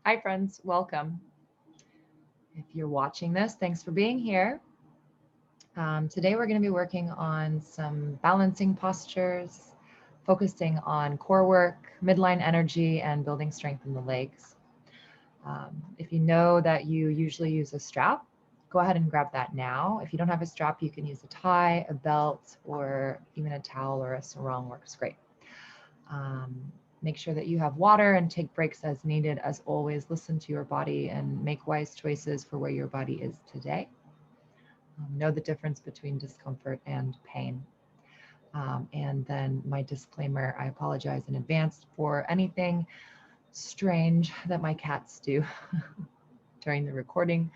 Hi, friends. Welcome. If you're watching this, thanks for being here. Today, we're going to be working on some balancing postures, focusing on core work, midline energy, and building strength in the legs. If you know that you usually use a strap, go ahead and grab that now. If you don't have a strap, you can use a tie, a belt, or even a towel or a sarong works great. Make sure that you have water and take breaks as needed. As always, listen to your body and make wise choices for where your body is today. Know the difference between discomfort and pain. And then my disclaimer, I apologize in advance for anything strange that my cats do during the recording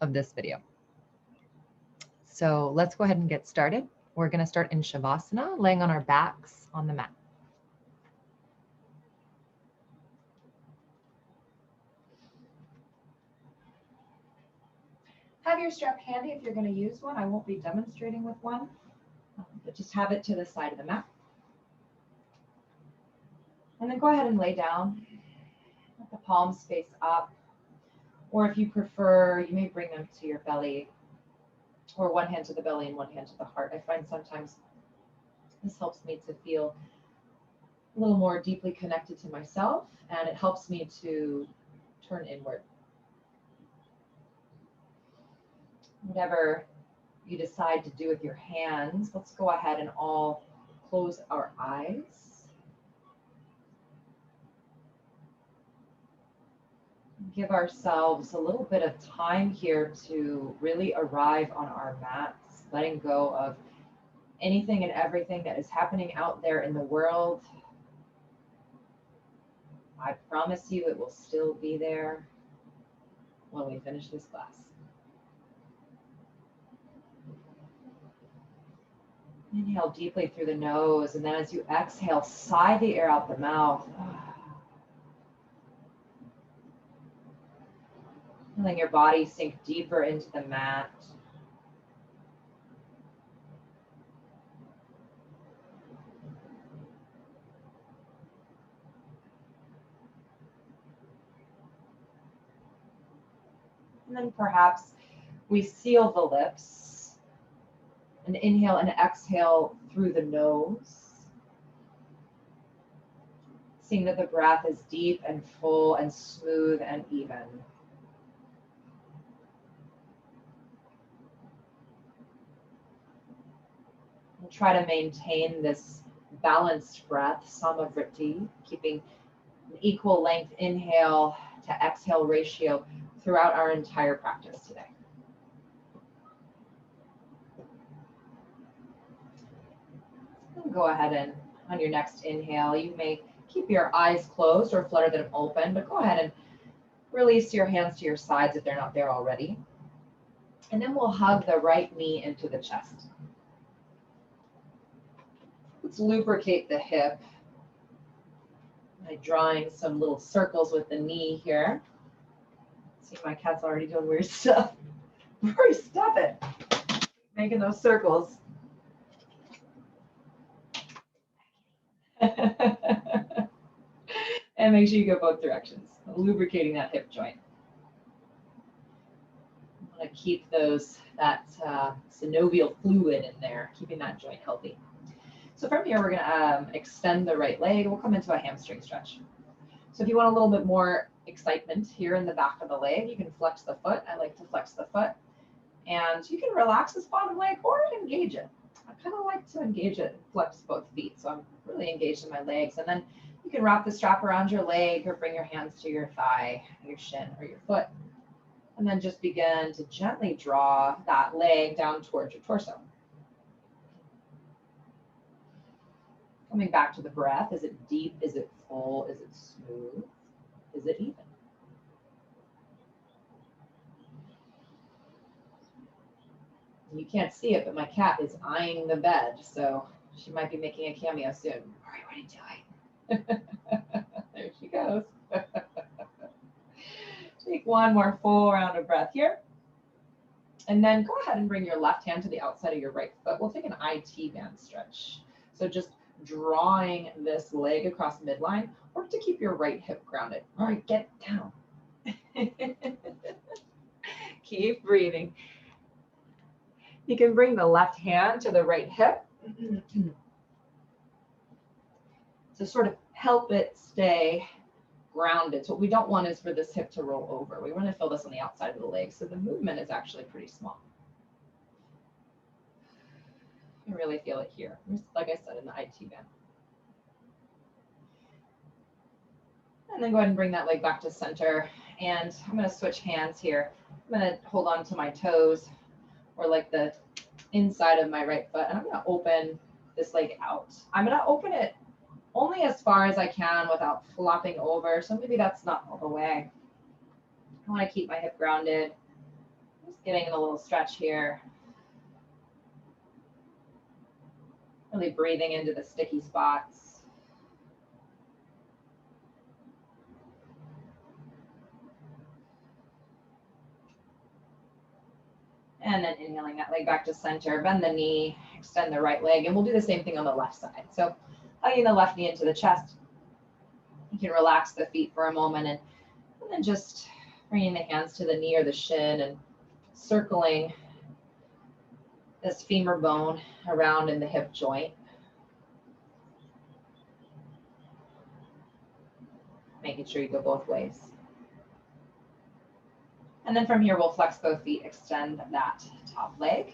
of this video. So let's go ahead and get started. We're going to start in Shavasana, laying on our backs on the mat. Have your strap handy if you're going to use one. I won't be demonstrating with one, but just have it to the side of the mat. And then go ahead and lay down. Let the palms face up. Or if you prefer, you may bring them to your belly, or one hand to the belly and one hand to the heart. I find sometimes this helps me to feel a little more deeply connected to myself, and it helps me to turn inward. Whatever you decide to do with your hands, let's go ahead and all close our eyes. Give ourselves a little bit of time here to really arrive on our mats, letting go of anything and everything that is happening out there in the world. I promise you it will still be there when we finish this class. Inhale deeply through the nose, and then as you exhale, sigh the air out the mouth. Letting your body sink deeper into the mat. And then perhaps we seal the lips. And inhale and exhale through the nose. Seeing that the breath is deep and full and smooth and even. And try to maintain this balanced breath, Samavriti, keeping an equal length inhale to exhale ratio throughout our entire practice today. Go ahead and on your next inhale, you may keep your eyes closed or flutter them open, but go ahead and release your hands to your sides if they're not there already. And then we'll hug the right knee into the chest. Let's lubricate the hip by drawing some little circles with the knee here. See, my cat's already doing weird stuff. Hurry, stop it. Making those circles. And make sure you go both directions, lubricating that hip joint. You want to keep that synovial fluid in there, keeping that joint healthy. So from here, we're going to extend the right leg. We'll come into a hamstring stretch. So if you want a little bit more excitement here in the back of the leg, you can flex the foot. I like to flex the foot. And you can relax this bottom leg or engage it. I kind of like to engage it and flex both feet. So I'm really engaged in my legs. And then you can wrap the strap around your leg or bring your hands to your thigh, your shin, or your foot. And then just begin to gently draw that leg down towards your torso. Coming back to the breath. Is it deep? Is it full? Is it smooth? Is it even? You can't see it, but my cat is eyeing the bed, so she might be making a cameo soon. All right, what are you doing? There she goes. Take one more full round of breath here. And then go ahead and bring your left hand to the outside of your right foot. We'll take an IT band stretch. So just drawing this leg across midline, or to keep your right hip grounded. All right, get down. Keep breathing. You can bring the left hand to the right hip to sort of help it stay grounded. So what we don't want is for this hip to roll over. We want to feel this on the outside of the leg. So the movement is actually pretty small. You can really feel it here. Just like I said, in the IT band. And then go ahead and bring that leg back to center. And I'm going to switch hands here. I'm going to hold on to my toes or like the inside of my right foot. And I'm going to open this leg out. I'm going to open it only as far as I can without flopping over. So maybe that's not all the way. I want to keep my hip grounded. Just getting in a little stretch here. Really breathing into the sticky spots. And then inhaling that leg back to center, bend the knee, extend the right leg, and we'll do the same thing on the left side. So hugging the left knee into the chest. You can relax the feet for a moment and then just bringing the hands to the knee or the shin and circling this femur bone around in the hip joint. Making sure you go both ways. And then from here, we'll flex both feet, extend that top leg.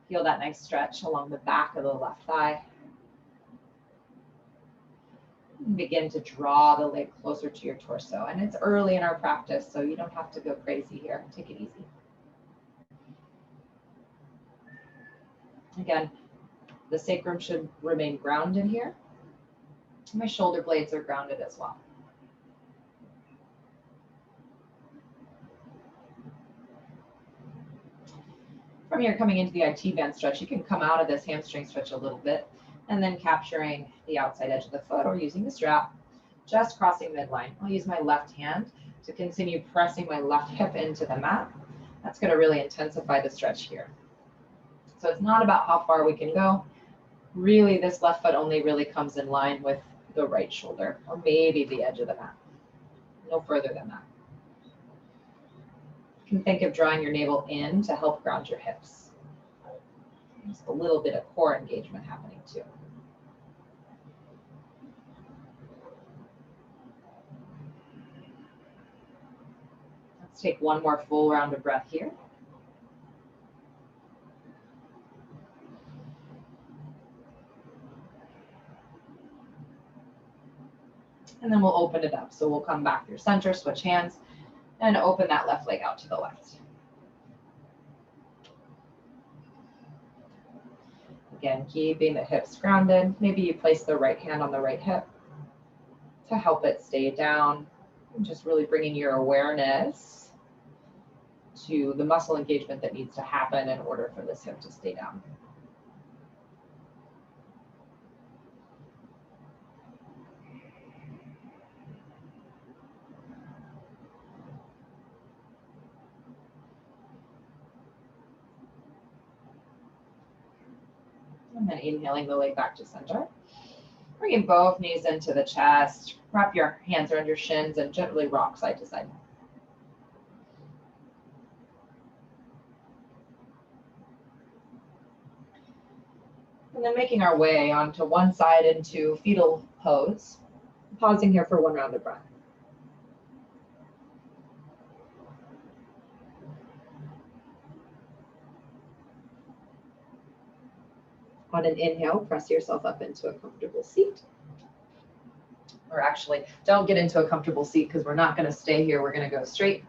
Feel that nice stretch along the back of the left thigh. And begin to draw the leg closer to your torso. And it's early in our practice, so you don't have to go crazy here. Take it easy. Again, the sacrum should remain grounded here. My shoulder blades are grounded as well. From here, coming into the IT band stretch, you can come out of this hamstring stretch a little bit and then capturing the outside edge of the foot or using the strap, just crossing midline. I'll use my left hand to continue pressing my left hip into the mat. That's going to really intensify the stretch here. So it's not about how far we can go. Really, this left foot only really comes in line with the right shoulder or maybe the edge of the mat. No further than that. You can think of drawing your navel in to help ground your hips. Just a little bit of core engagement happening too. Let's take one more full round of breath here. And then we'll open it up. So we'll come back through center, switch hands, and open that left leg out to the left. Again, keeping the hips grounded. Maybe you place the right hand on the right hip to help it stay down. And just really bringing your awareness to the muscle engagement that needs to happen in order for this hip to stay down. And then inhaling the leg back to center. Bringing both knees into the chest. Wrap your hands around your shins and gently rock side to side. And then making our way onto one side into fetal pose. Pausing here for one round of breath. On an inhale, press yourself up into a comfortable seat. Or actually, don't get into a comfortable seat because we're not going to stay here. We're going to go straight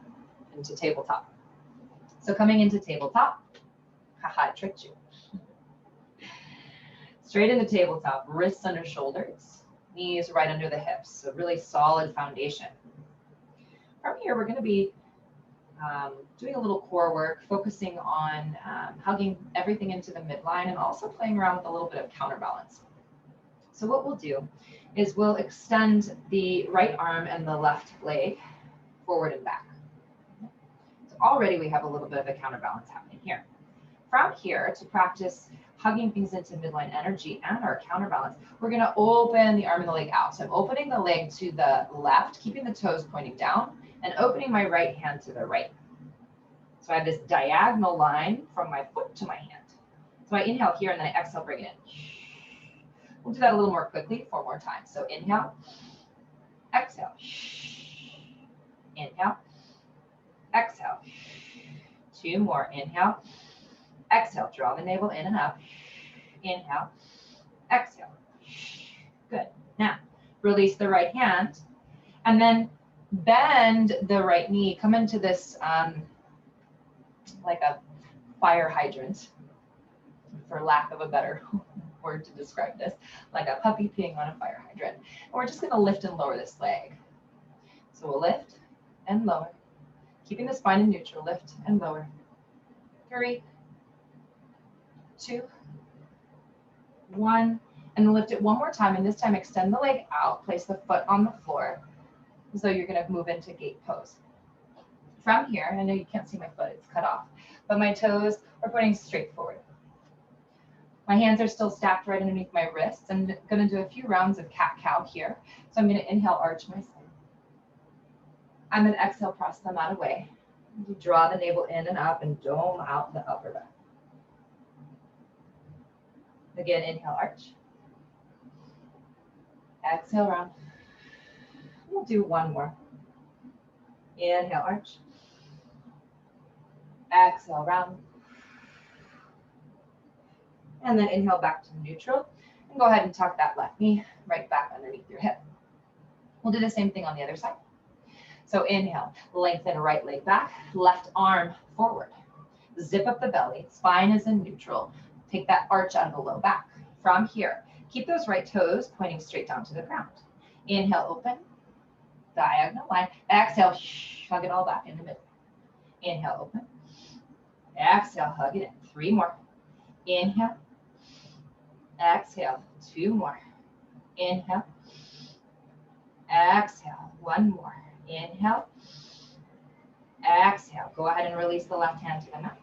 into tabletop. So coming into tabletop, haha, I tricked you. Straight into tabletop, wrists under shoulders, knees right under the hips. So really solid foundation. From here, we're going to be doing a little core work, focusing on hugging everything into the midline and also playing around with a little bit of counterbalance. So what we'll do is we'll extend the right arm and the left leg forward and back. So already we have a little bit of a counterbalance happening here. From here, to practice hugging things into midline energy and our counterbalance. We're gonna open the arm and the leg out. So I'm opening the leg to the left, keeping the toes pointing down, and opening my right hand to the right. So I have this diagonal line from my foot to my hand. So I inhale here and then I exhale, bring it in. We'll do that a little more quickly, 4 more times. So inhale, exhale, inhale, exhale. 2 more, inhale, exhale, draw the navel in and up, inhale, exhale. Good. Now, release the right hand and then bend the right knee, come into this like a fire hydrant, for lack of a better word to describe this, like a puppy peeing on a fire hydrant. And we're just gonna lift and lower this leg. So we'll lift and lower, keeping the spine in neutral, lift and lower. 3, 2, 1, and then lift it one more time, and this time extend the leg out, place the foot on the floor, as though you're gonna move into gate pose. From here, I know you can't see my foot, it's cut off, but my toes are pointing straight forward. My hands are still stacked right underneath my wrists. I'm gonna do a few rounds of cat-cow here. So I'm gonna inhale, arch my spine. I'm gonna exhale, press the mat away. You draw the navel in and up and dome out the upper back. Again, inhale, arch. Exhale, round. We'll do 1 more. Inhale, arch. Exhale, round. And then inhale back to neutral. And go ahead and tuck that left knee right back underneath your hip. We'll do the same thing on the other side. So inhale, lengthen right leg back, left arm forward. Zip up the belly, spine is in neutral. Take that arch out of the low back. From here, keep those right toes pointing straight down to the ground. Inhale, open, diagonal line. Exhale, hug it all back in the middle. Inhale, open. Exhale, hug it in. 3 more. Inhale. Exhale. 2 more. Inhale. Exhale. 1 more. Inhale. Exhale. Go ahead and release the left hand to the mat.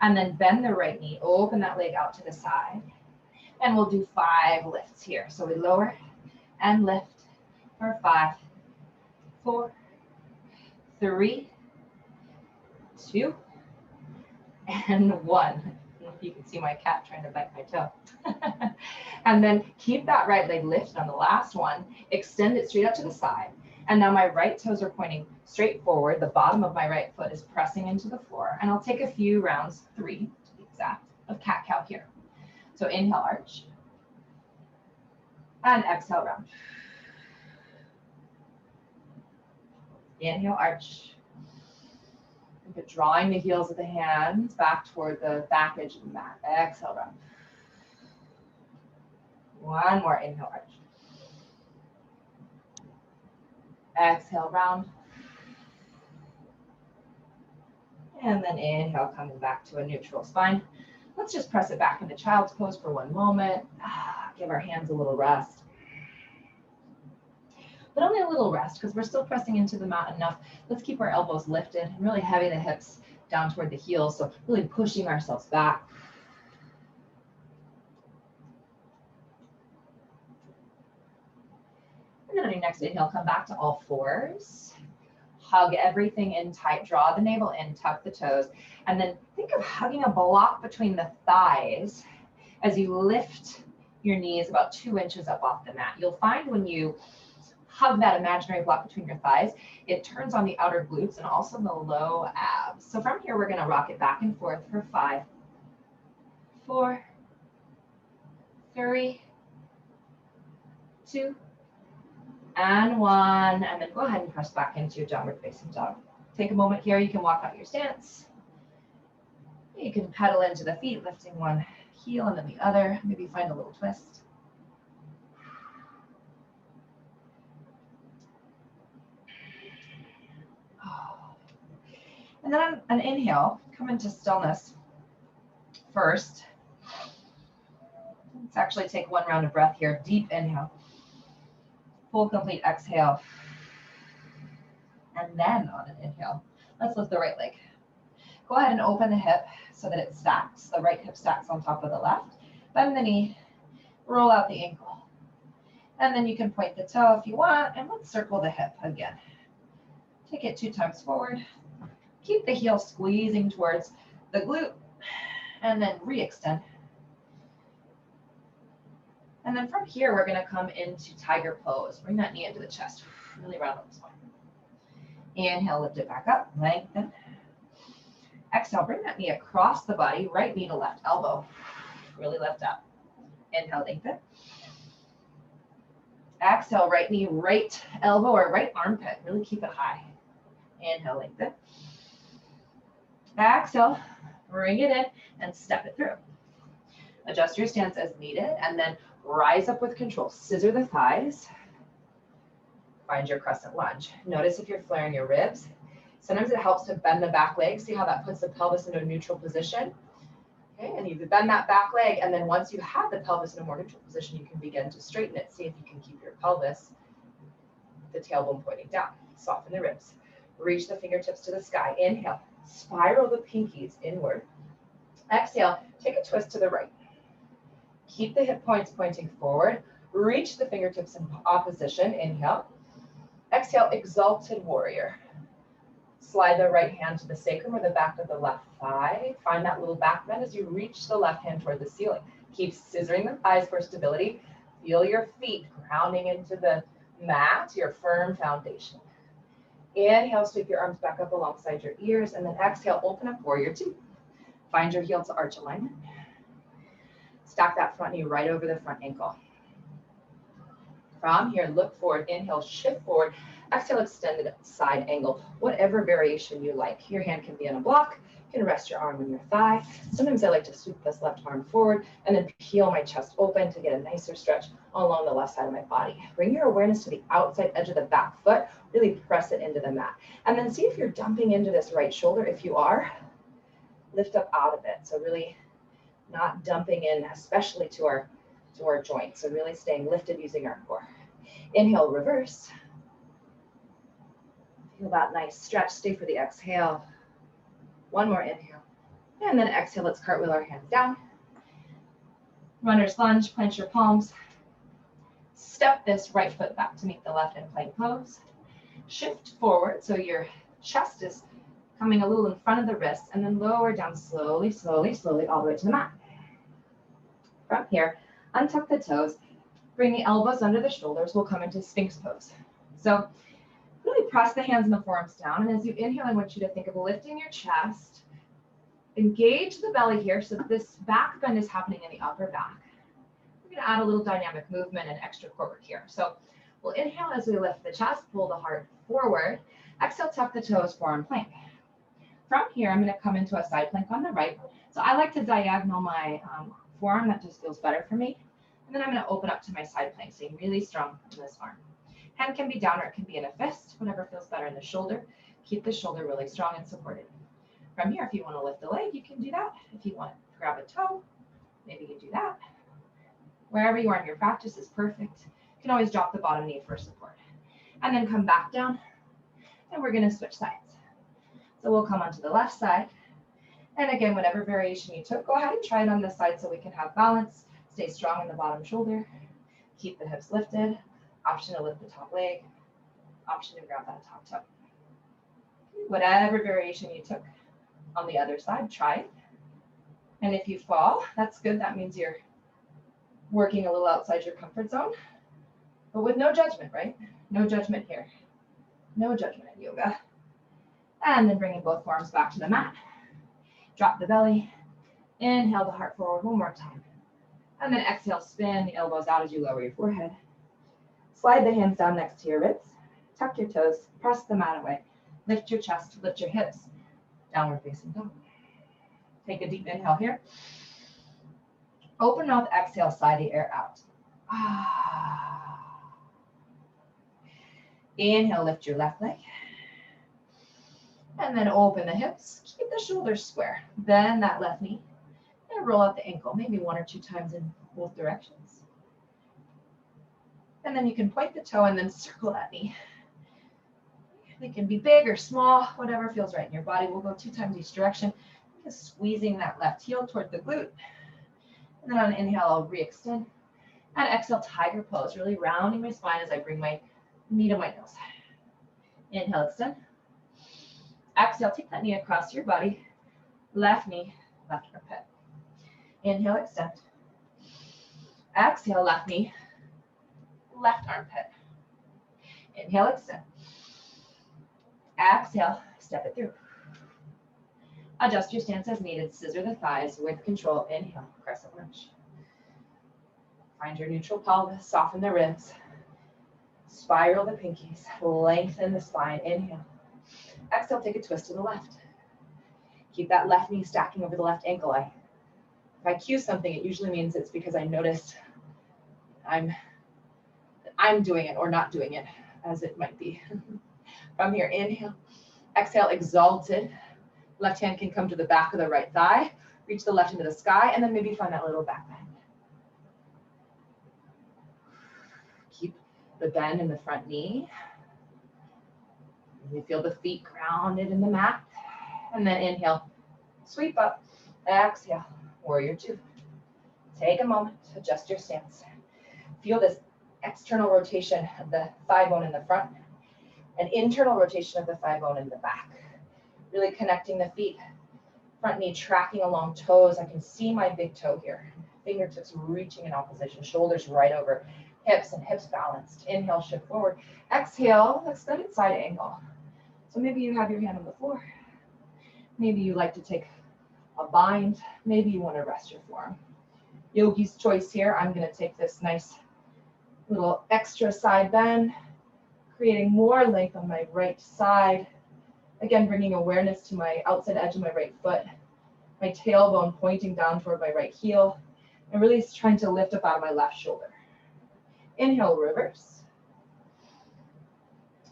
And then bend the right knee. Open that leg out to the side. And we'll do 5 lifts here. So we lower and lift for 5, 4, 3, 2, and 1. You can see my cat trying to bite my toe. And then keep that right leg lifted on the last one. Extend it straight out to the side. And now my right toes are pointing straight forward. The bottom of my right foot is pressing into the floor. And I'll take a few rounds, 3 to be exact, of cat-cow here. So inhale, arch. And exhale, round. Inhale, arch. But drawing the heels of the hands back toward the back edge of the mat. Exhale, round. 1 more, inhale, arch. Exhale, round. And then inhale, coming back to a neutral spine. Let's just press it back into child's pose for 1 moment. Give our hands a little rest. But only a little rest, because we're still pressing into the mat enough. Let's keep our elbows lifted and really heavy the hips down toward the heels. So really pushing ourselves back. And then on your next inhale, come back to all 4s. Hug everything in tight. Draw the navel in, tuck the toes. And then think of hugging a block between the thighs as you lift your knees about 2 inches up off the mat. You'll find when you hug that imaginary block between your thighs, it turns on the outer glutes and also the low abs. So from here, we're going to rock it back and forth for 5, 4, 3, 2, and 1. And then go ahead and press back into your downward facing dog. Take a moment here. You can walk out your stance. You can pedal into the feet, lifting one heel and then the other. Maybe find a little twist. And then on an inhale, come into stillness first. Let's actually take 1 round of breath here. Deep inhale. Full complete exhale. And then on an inhale, let's lift the right leg. Go ahead and open the hip so that it stacks. The right hip stacks on top of the left. Bend the knee, roll out the ankle. And then you can point the toe if you want, and let's circle the hip again. Take it 2 times forward. Keep the heel squeezing towards the glute, and then re-extend. And then from here, we're gonna come into tiger pose. Bring that knee into the chest, really round up the spine. Inhale, lift it back up, lengthen. Exhale, bring that knee across the body, right knee to left elbow. Really lift up. Inhale, lengthen. Exhale, right knee, right elbow or right armpit. Really keep it high. Inhale, lengthen. Exhale, bring it in and step it through. Adjust your stance as needed and then rise up with control. Scissor the thighs. Find your crescent lunge. Notice if you're flaring your ribs. Sometimes it helps to bend the back leg. See how that puts the pelvis into a neutral position? Okay, and you bend that back leg, and then once you have the pelvis in a more neutral position, you can begin to straighten it. See if you can keep your pelvis, the tailbone pointing down. Soften the ribs. Reach the fingertips to the sky. Inhale. Spiral the pinkies inward. Exhale. Take a twist to the right. Keep the hip points pointing forward. Reach the fingertips in opposition. Inhale. Exhale. Exalted warrior. Slide the right hand to the sacrum or the back of the left thigh. Find that little back bend as you reach the left hand toward the ceiling. Keep scissoring the thighs for stability. Feel your feet grounding into the mat, your firm foundation. Inhale, sweep your arms back up alongside your ears, and then exhale, open up warrior two. Find your heel to arch alignment. Stack that front knee right over the front ankle. From here, look forward, inhale, shift forward. Exhale, extended side angle, whatever variation you like. Your hand can be on a block. You can rest your arm on your thigh. Sometimes I like to sweep this left arm forward and then peel my chest open to get a nicer stretch along the left side of my body. Bring your awareness to the outside edge of the back foot. Really press it into the mat. And then see if you're dumping into this right shoulder. If you are, lift up out of it. So really not dumping in, especially to our joints. So really staying lifted using our core. Inhale, reverse. Feel that nice stretch. Stay for the exhale. One more inhale. And then exhale, let's cartwheel our hands down. Runner's lunge, plant your palms. Step this right foot back to meet the left in plank pose. Shift forward so your chest is coming a little in front of the wrists, and then lower down slowly, slowly, slowly, all the way to the mat. From here, untuck the toes. Bring the elbows under the shoulders. We'll come into Sphinx pose. So really press the hands and the forearms down. And as you inhale, I want you to think of lifting your chest. Engage the belly here so that this back bend is happening in the upper back. We're going to add a little dynamic movement and extra core work here. So we'll inhale as we lift the chest, pull the heart forward. Exhale, tuck the toes, forearm plank. From here, I'm going to come into a side plank on the right. So I like to diagonal my forearm. That just feels better for me. And then I'm going to open up to my side plank, staying really strong in this arm. Hand can be down or it can be in a fist, whatever feels better in the shoulder. Keep the shoulder really strong and supported. From here, if you want to lift the leg, you can do that. If you want to grab a toe, maybe you do that. Wherever you are in your practice is perfect. You can always drop the bottom knee for support. And then come back down, and we're going to switch sides. So we'll come onto the left side. And again, whatever variation you took, go ahead and try it on this side so we can have balance. Stay strong in the bottom shoulder. Keep the hips lifted. Option to lift the top leg. Option to grab that top toe. Whatever variation you took on the other side, try it. And if you fall, that's good. That means you're working a little outside your comfort zone, but with no judgment, right? No judgment here. No judgment in yoga. And then bringing both forearms back to the mat. Drop the belly. Inhale the heart forward one more time. And then exhale, spin the elbows out as you lower your forehead. Slide the hands down next to your ribs. Tuck your toes. Press the mat away. Lift your chest. Lift your hips. Downward facing dog. Take a deep inhale here. Open mouth, exhale, sigh the air out. Inhale, lift your left leg. And then open the hips. Keep the shoulders square. Bend that left knee. And roll out the ankle, maybe 1 or 2 times in both directions. And then you can point the toe and then circle that knee. It can be big or small, whatever feels right in your body. We'll go 2 times each direction. Just squeezing that left heel toward the glute. And then on an inhale, I'll re-extend. And exhale, tiger pose, really rounding my spine as I bring my knee to my nose. Inhale, extend. Exhale, take that knee across your body. Left knee, left armpit. Inhale, extend. Exhale, left knee, left armpit. Inhale, extend. Exhale, step it through. Adjust your stance as needed. Scissor the thighs with control. Inhale, crescent lunge. Find your neutral pelvis, soften the ribs. Spiral the pinkies, lengthen the spine. Inhale. Exhale, take a twist to the left. Keep that left knee stacking over the left ankle. If I cue something, it usually means it's because I noticed I'm doing it or not doing it, as it might be. From here, inhale. Exhale, exalted. Left hand can come to the back of the right thigh. Reach the left into the sky, and then maybe find that little back bend. Keep the bend in the front knee. You feel the feet grounded in the mat. And then inhale, sweep up. Exhale, warrior two. Take a moment, adjust your stance. Feel this external rotation of the thigh bone in the front and internal rotation of the thigh bone in the back. Really connecting the feet, front knee tracking along toes. I can see my big toe here. Fingertips reaching in opposition, shoulders right over hips and hips balanced. Inhale, shift forward. Exhale, extended side angle. So maybe you have your hand on the floor. Maybe you like to take a bind. Maybe you want to rest your forearm. Yogi's choice here. I'm going to take this nice little extra side bend, creating more length on my right side. Again, bringing awareness to my outside edge of my right foot, my tailbone pointing down toward my right heel, and really trying to lift up out of my left shoulder. Inhale, reverse.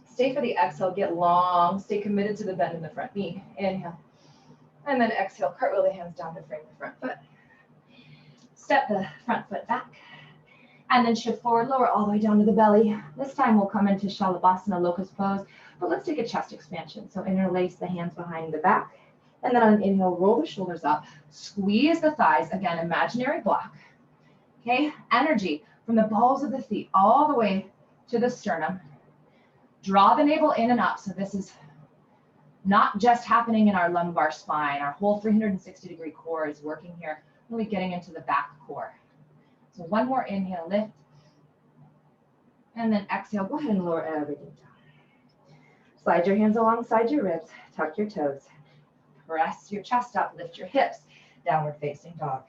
Stay for the exhale, get long, stay committed to the bend in the front knee. Inhale. And then exhale, cartwheel the hands down to frame the front foot. Step the front foot back. And then shift forward, lower all the way down to the belly. This time we'll come into Shalabhasana, locust pose, but let's take a chest expansion. So interlace the hands behind the back. And then on an inhale, roll the shoulders up. Squeeze the thighs, again, imaginary block. Okay, energy from the balls of the feet all the way to the sternum. Draw the navel in and up. So this is not just happening in our lumbar spine. Our whole 360-degree core is working here, really getting into the back core. So one more inhale, lift. And then exhale, go ahead and lower everything down. Slide your hands alongside your ribs, tuck your toes. Press your chest up, lift your hips, downward facing dog.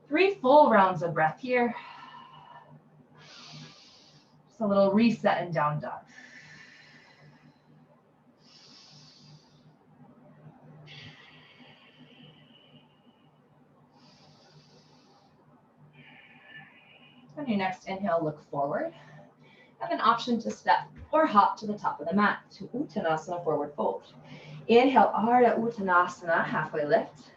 3 full rounds of breath here. Just a little reset and down dog. On your next inhale, look forward. And then option to step or hop to the top of the mat to Uttanasana, forward fold. Inhale, Ardha Uttanasana, halfway lift.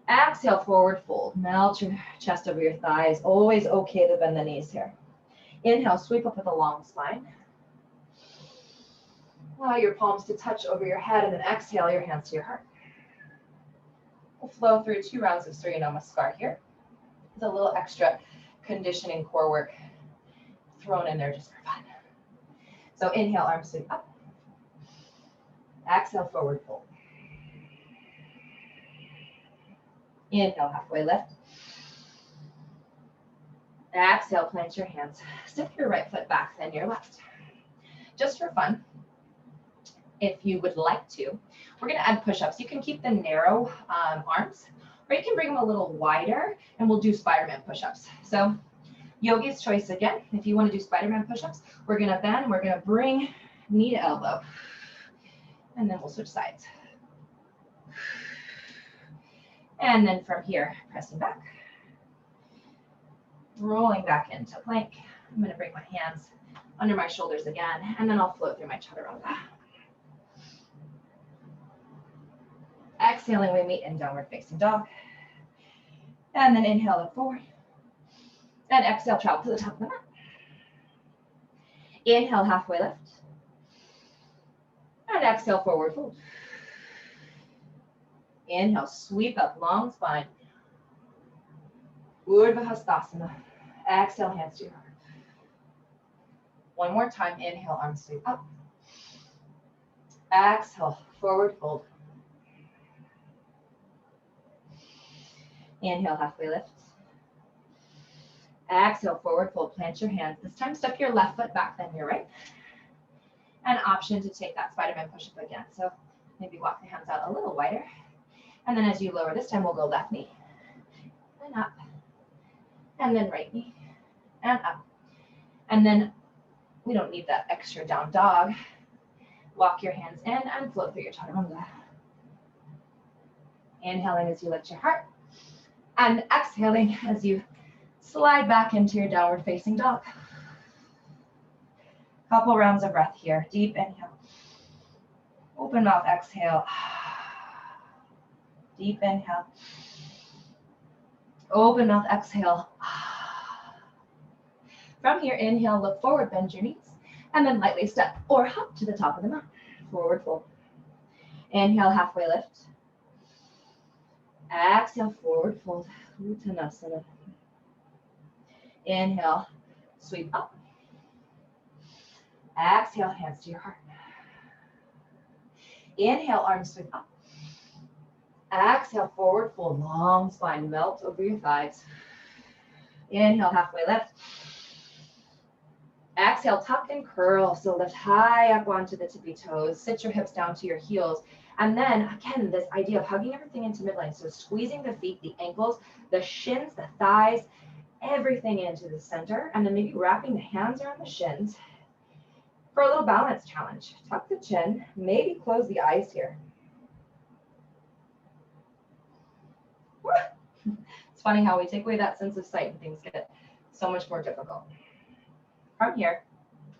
Exhale, forward fold. Melt your chest over your thighs. Always okay to bend the knees here. Inhale, sweep up with a long spine. Allow your palms to touch over your head, and then exhale your hands to your heart. We'll flow through 2 rounds of Surya Namaskar here. With a little extra conditioning core work thrown in there just for fun. So inhale, arms sweep up. Exhale, forward fold. Inhale, halfway lift. Exhale, plant your hands. Step your right foot back, then your left. Just for fun, if you would like to, we're going to add push-ups. You can keep the narrow arms, or you can bring them a little wider, and we'll do Spider-Man push-ups. So yogi's choice again. If you want to do Spider-Man push-ups, we're going to bend, we're going to bring knee to elbow, and then we'll switch sides. And then from here, pressing back, rolling back into plank. I'm going to bring my hands under my shoulders again, and then I'll float through my chaturanga. Exhaling, we meet in downward facing dog. And then inhale, look forward. And exhale, travel to the top of the mat. Inhale, halfway lift. And exhale, forward fold. Inhale, sweep up, long spine. Urdhva Hastasana. Exhale, hands to your heart. One more time. Inhale, arms sweep up. Exhale, forward fold. Inhale, halfway lift. Exhale, forward fold. Plant your hands. This time, step your left foot back, then your right. An option to take that Spider-Man push-up again. So maybe walk the hands out a little wider. And then as you lower, this time we'll go left knee and up. And then right knee and up. And then we don't need that extra down dog. Walk your hands in and flow through your chaturanga. Inhaling as you lift your heart. And exhaling as you slide back into your downward facing dog. Couple rounds of breath here. Deep inhale. Open mouth, exhale. Deep inhale. Open mouth, exhale. From here, inhale, look forward, bend your knees, and then lightly step or hop to the top of the mat. Forward fold. Inhale, halfway lift. Exhale, forward fold. Uttanasana. Inhale, sweep up. Exhale, hands to your heart. Inhale, arms sweep up. Exhale, forward fold, long spine, melt over your thighs. Inhale, halfway lift. Exhale, tuck and curl. So lift high up onto the tippy toes. Sit your hips down to your heels. And then, again, this idea of hugging everything into midline. So squeezing the feet, the ankles, the shins, the thighs, everything into the center. And then maybe wrapping the hands around the shins for a little balance challenge. Tuck the chin, maybe close the eyes here. It's funny how we take away that sense of sight and things get so much more difficult. From here,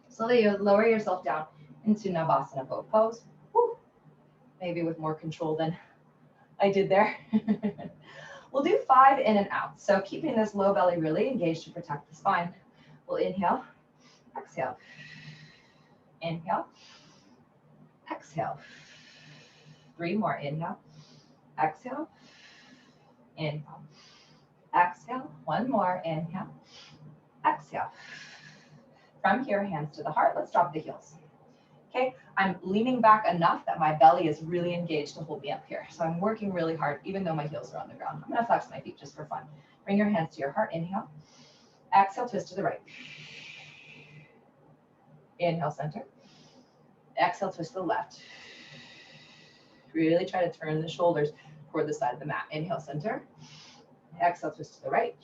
slowly lower yourself down into Navasana boat pose. Woo. Maybe with more control than I did there. We'll do 5 in and out. So keeping this low belly really engaged to protect the spine. We'll inhale, exhale. Inhale, exhale. 3 more. Inhale, exhale, inhale, exhale. 1 more. Inhale, exhale. From here, hands to the heart. Let's drop the heels. Okay, I'm leaning back enough that my belly is really engaged to hold me up here. So I'm working really hard, even though my heels are on the ground. I'm gonna flex my feet just for fun. Bring your hands to your heart. Inhale, exhale, twist to the right. Inhale, center. Exhale, twist to the left. Really try to turn the shoulders toward the side of the mat. Inhale, center. Exhale, twist to the right.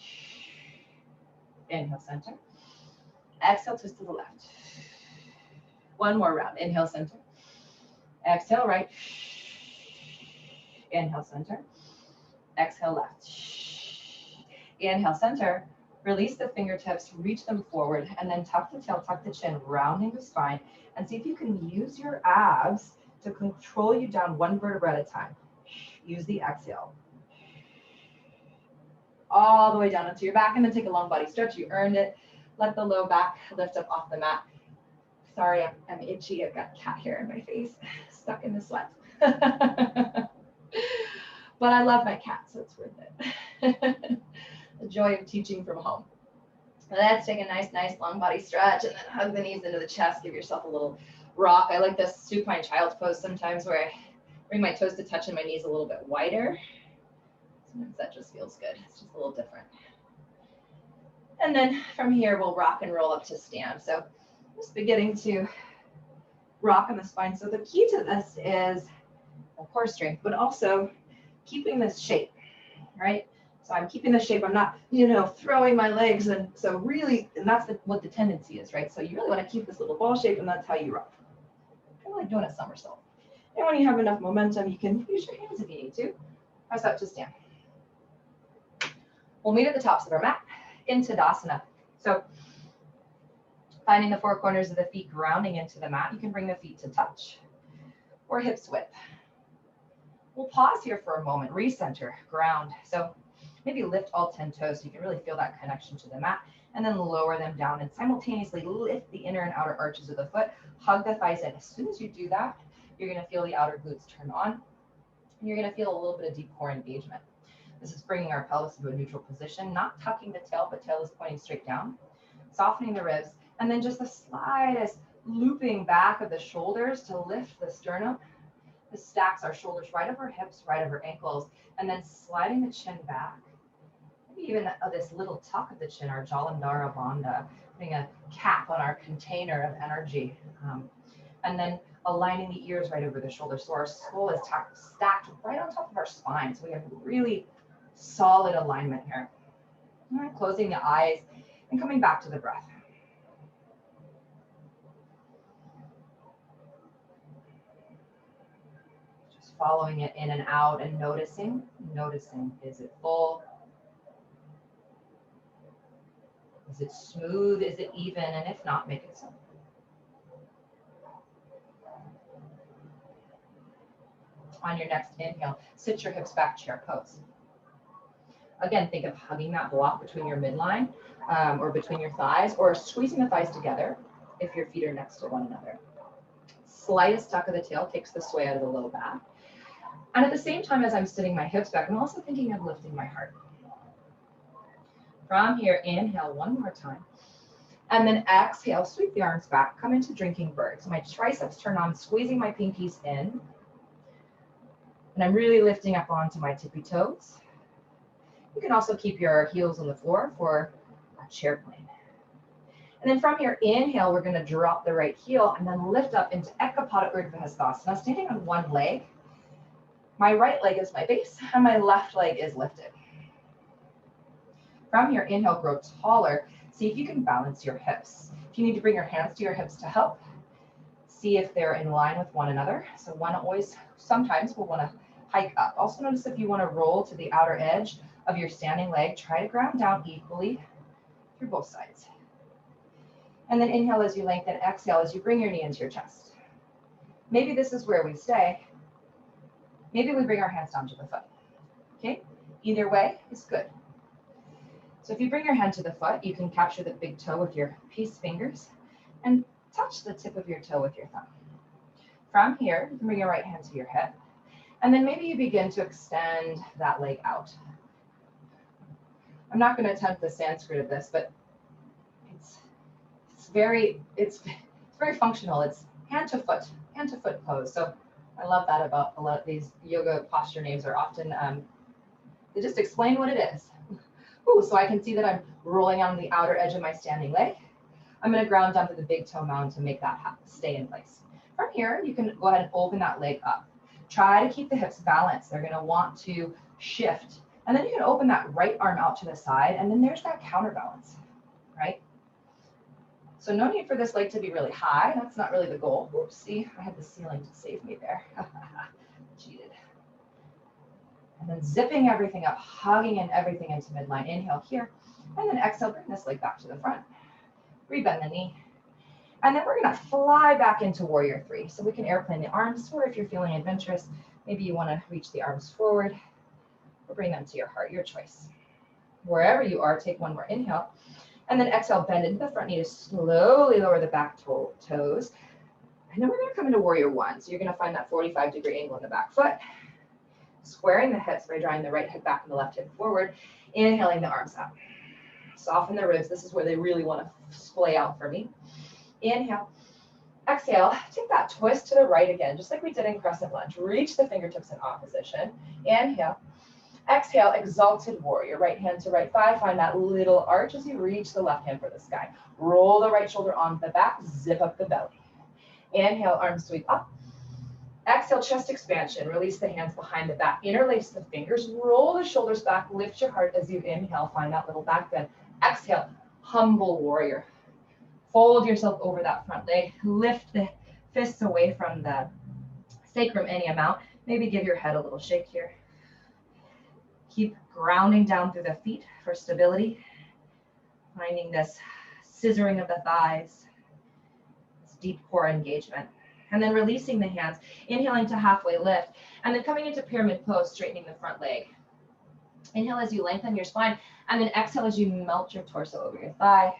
Inhale, center. Exhale, twist to the left. 1 more round. Inhale, center. Exhale, right. Inhale, center. Exhale, left. Inhale, center. Release the fingertips, reach them forward, and then tuck the tail, tuck the chin, rounding the spine, and see if you can use your abs to control you down 1 vertebra at a time. Use the exhale. All the way down into your back, and then take a long body stretch. You earned it. Let the low back lift up off the mat. Sorry, I'm itchy. I've got cat hair in my face, stuck in the sweat. But I love my cat, so it's worth it. The joy of teaching from home. Let's take a nice long body stretch, and then hug the knees into the chest. Give yourself a little rock. I like this supine child's pose sometimes, where I bring my toes to touch and my knees a little bit wider. Sometimes that just feels good. It's just a little different. And then from here, we'll rock and roll up to stand. So just beginning to rock on the spine. So the key to this is core strength, but also keeping this shape, right? So I'm keeping the shape. I'm not, throwing my legs. And so really, and that's what the tendency is, right? So you really want to keep this little ball shape, and that's how you rock. Kind of like doing a somersault. And when you have enough momentum, you can use your hands if you need to. Press up to stand. We'll meet at the tops of our mat in Tadasana. So finding the 4 corners of the feet, grounding into the mat. You can bring the feet to touch or hips width. We'll pause here for a moment, recenter, ground. So maybe lift all 10 toes so you can really feel that connection to the mat, and then lower them down and simultaneously lift the inner and outer arches of the foot. Hug the thighs in. As soon as you do that, you're going to feel the outer glutes turn on, and you're going to feel a little bit of deep core engagement. This is bringing our pelvis into a neutral position, not tucking the tail, but tail is pointing straight down, softening the ribs, and then just the slightest looping back of the shoulders to lift the sternum. This stacks our shoulders right over hips, right over ankles, and then sliding the chin back. Maybe even this little tuck of the chin, our Jalandhara Bandha, putting a cap on our container of energy. And then aligning the ears right over the shoulders. So our skull is stacked right on top of our spine. So we have really solid alignment here. All right, closing the eyes and coming back to the breath. Just following it in and out and noticing, is it full? Is it smooth? Is it even? And if not, make it simple. On your next inhale, sit your hips back, chair pose. Again, think of hugging that block between your midline or between your thighs, or squeezing the thighs together if your feet are next to one another. Slightest tuck of the tail takes the sway out of the low back. And at the same time as I'm sitting my hips back, I'm also thinking of lifting my heart. From here, inhale one more time. And then exhale, sweep the arms back, come into drinking bird. So my triceps turn on, squeezing my pinkies in. And I'm really lifting up onto my tippy toes. You can also keep your heels on the floor for a chair plane. And then from here, inhale, we're gonna drop the right heel and then lift up into Ekapada Urdhva Hastasana, standing on one leg. My right leg is my base and my left leg is lifted. From here, inhale, grow taller. See if you can balance your hips. If you need to bring your hands to your hips to help, see if they're in line with one another. So sometimes we'll wanna hike up. Also notice if you wanna roll to the outer edge of your standing leg, try to ground down equally through both sides. And then inhale as you lengthen, exhale as you bring your knee into your chest. Maybe this is where we stay. Maybe we bring our hands down to the foot, okay? Either way is good. So if you bring your hand to the foot, you can capture the big toe with your peace fingers and touch the tip of your toe with your thumb. From here, you can bring your right hand to your hip. And then maybe you begin to extend that leg out. I'm not going to attempt the Sanskrit of this, but it's very functional. It's hand to foot pose. So I love that about a lot of these yoga posture names are often, they just explain what it is. Ooh, so I can see that I'm rolling on the outer edge of my standing leg. I'm going to ground down to the big toe mound to make that stay in place. From here, you can go ahead and open that leg up. Try to keep the hips balanced. They're going to want to shift. And then you can open that right arm out to the side, and then there's that counterbalance, right? So no need for this leg to be really high. That's not really the goal. Oops, see, I had the ceiling to save me there. Cheated. And then zipping everything up, hugging in everything into midline. Inhale here, and then exhale, bring this leg back to the front. Rebend the knee. And then we're gonna fly back into warrior three. So we can airplane the arms, or if you're feeling adventurous, maybe you wanna reach the arms forward, or bring them to your heart, your choice. Wherever you are, take one more inhale. And then exhale, bend into the front knee to slowly lower the back toes. And then we're gonna come into warrior one. So you're gonna find that 45-degree angle in the back foot. Squaring the hips by drawing the right hip back and the left hip forward. Inhaling the arms up. Soften the ribs. This is where they really wanna splay out for me. Inhale. Exhale, take that twist to the right again, just like we did in crescent lunge. Reach the fingertips in opposition. Inhale. Exhale, exalted warrior. Right hand to right thigh. Find that little arch as you reach the left hand for the sky. Roll the right shoulder onto the back. Zip up the belly. Inhale, arms sweep up. Exhale, chest expansion. Release the hands behind the back. Interlace the fingers. Roll the shoulders back. Lift your heart as you inhale. Find that little back bend. Exhale, humble warrior. Fold yourself over that front leg. Lift the fists away from the sacrum any amount. Maybe give your head a little shake here. Keep grounding down through the feet for stability. Finding this scissoring of the thighs. This deep core engagement. And then releasing the hands. Inhaling to halfway lift. And then coming into pyramid pose, straightening the front leg. Inhale as you lengthen your spine. And then exhale as you melt your torso over your thigh.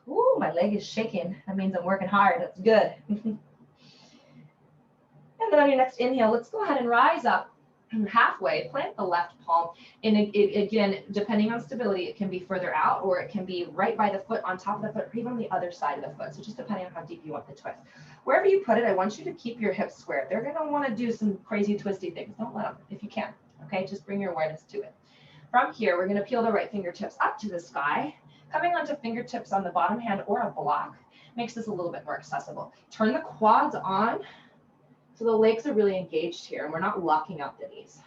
Ooh, my leg is shaking. That means I'm working hard. That's good. And then on your next inhale, let's go ahead and rise up. halfway, plant the left palm. And again, depending on stability, it can be further out or it can be right by the foot, on top of the foot, or even on the other side of the foot. So just depending on how deep you want the twist. Wherever you put it, I want you to keep your hips square. They're going to want to do some crazy twisty things. Don't let them, if you can. Okay, just bring your awareness to it. From here, we're going to peel the right fingertips up to the sky. Coming onto fingertips on the bottom hand or a block makes this a little bit more accessible. Turn the quads on so the legs are really engaged here and we're not locking out the knees.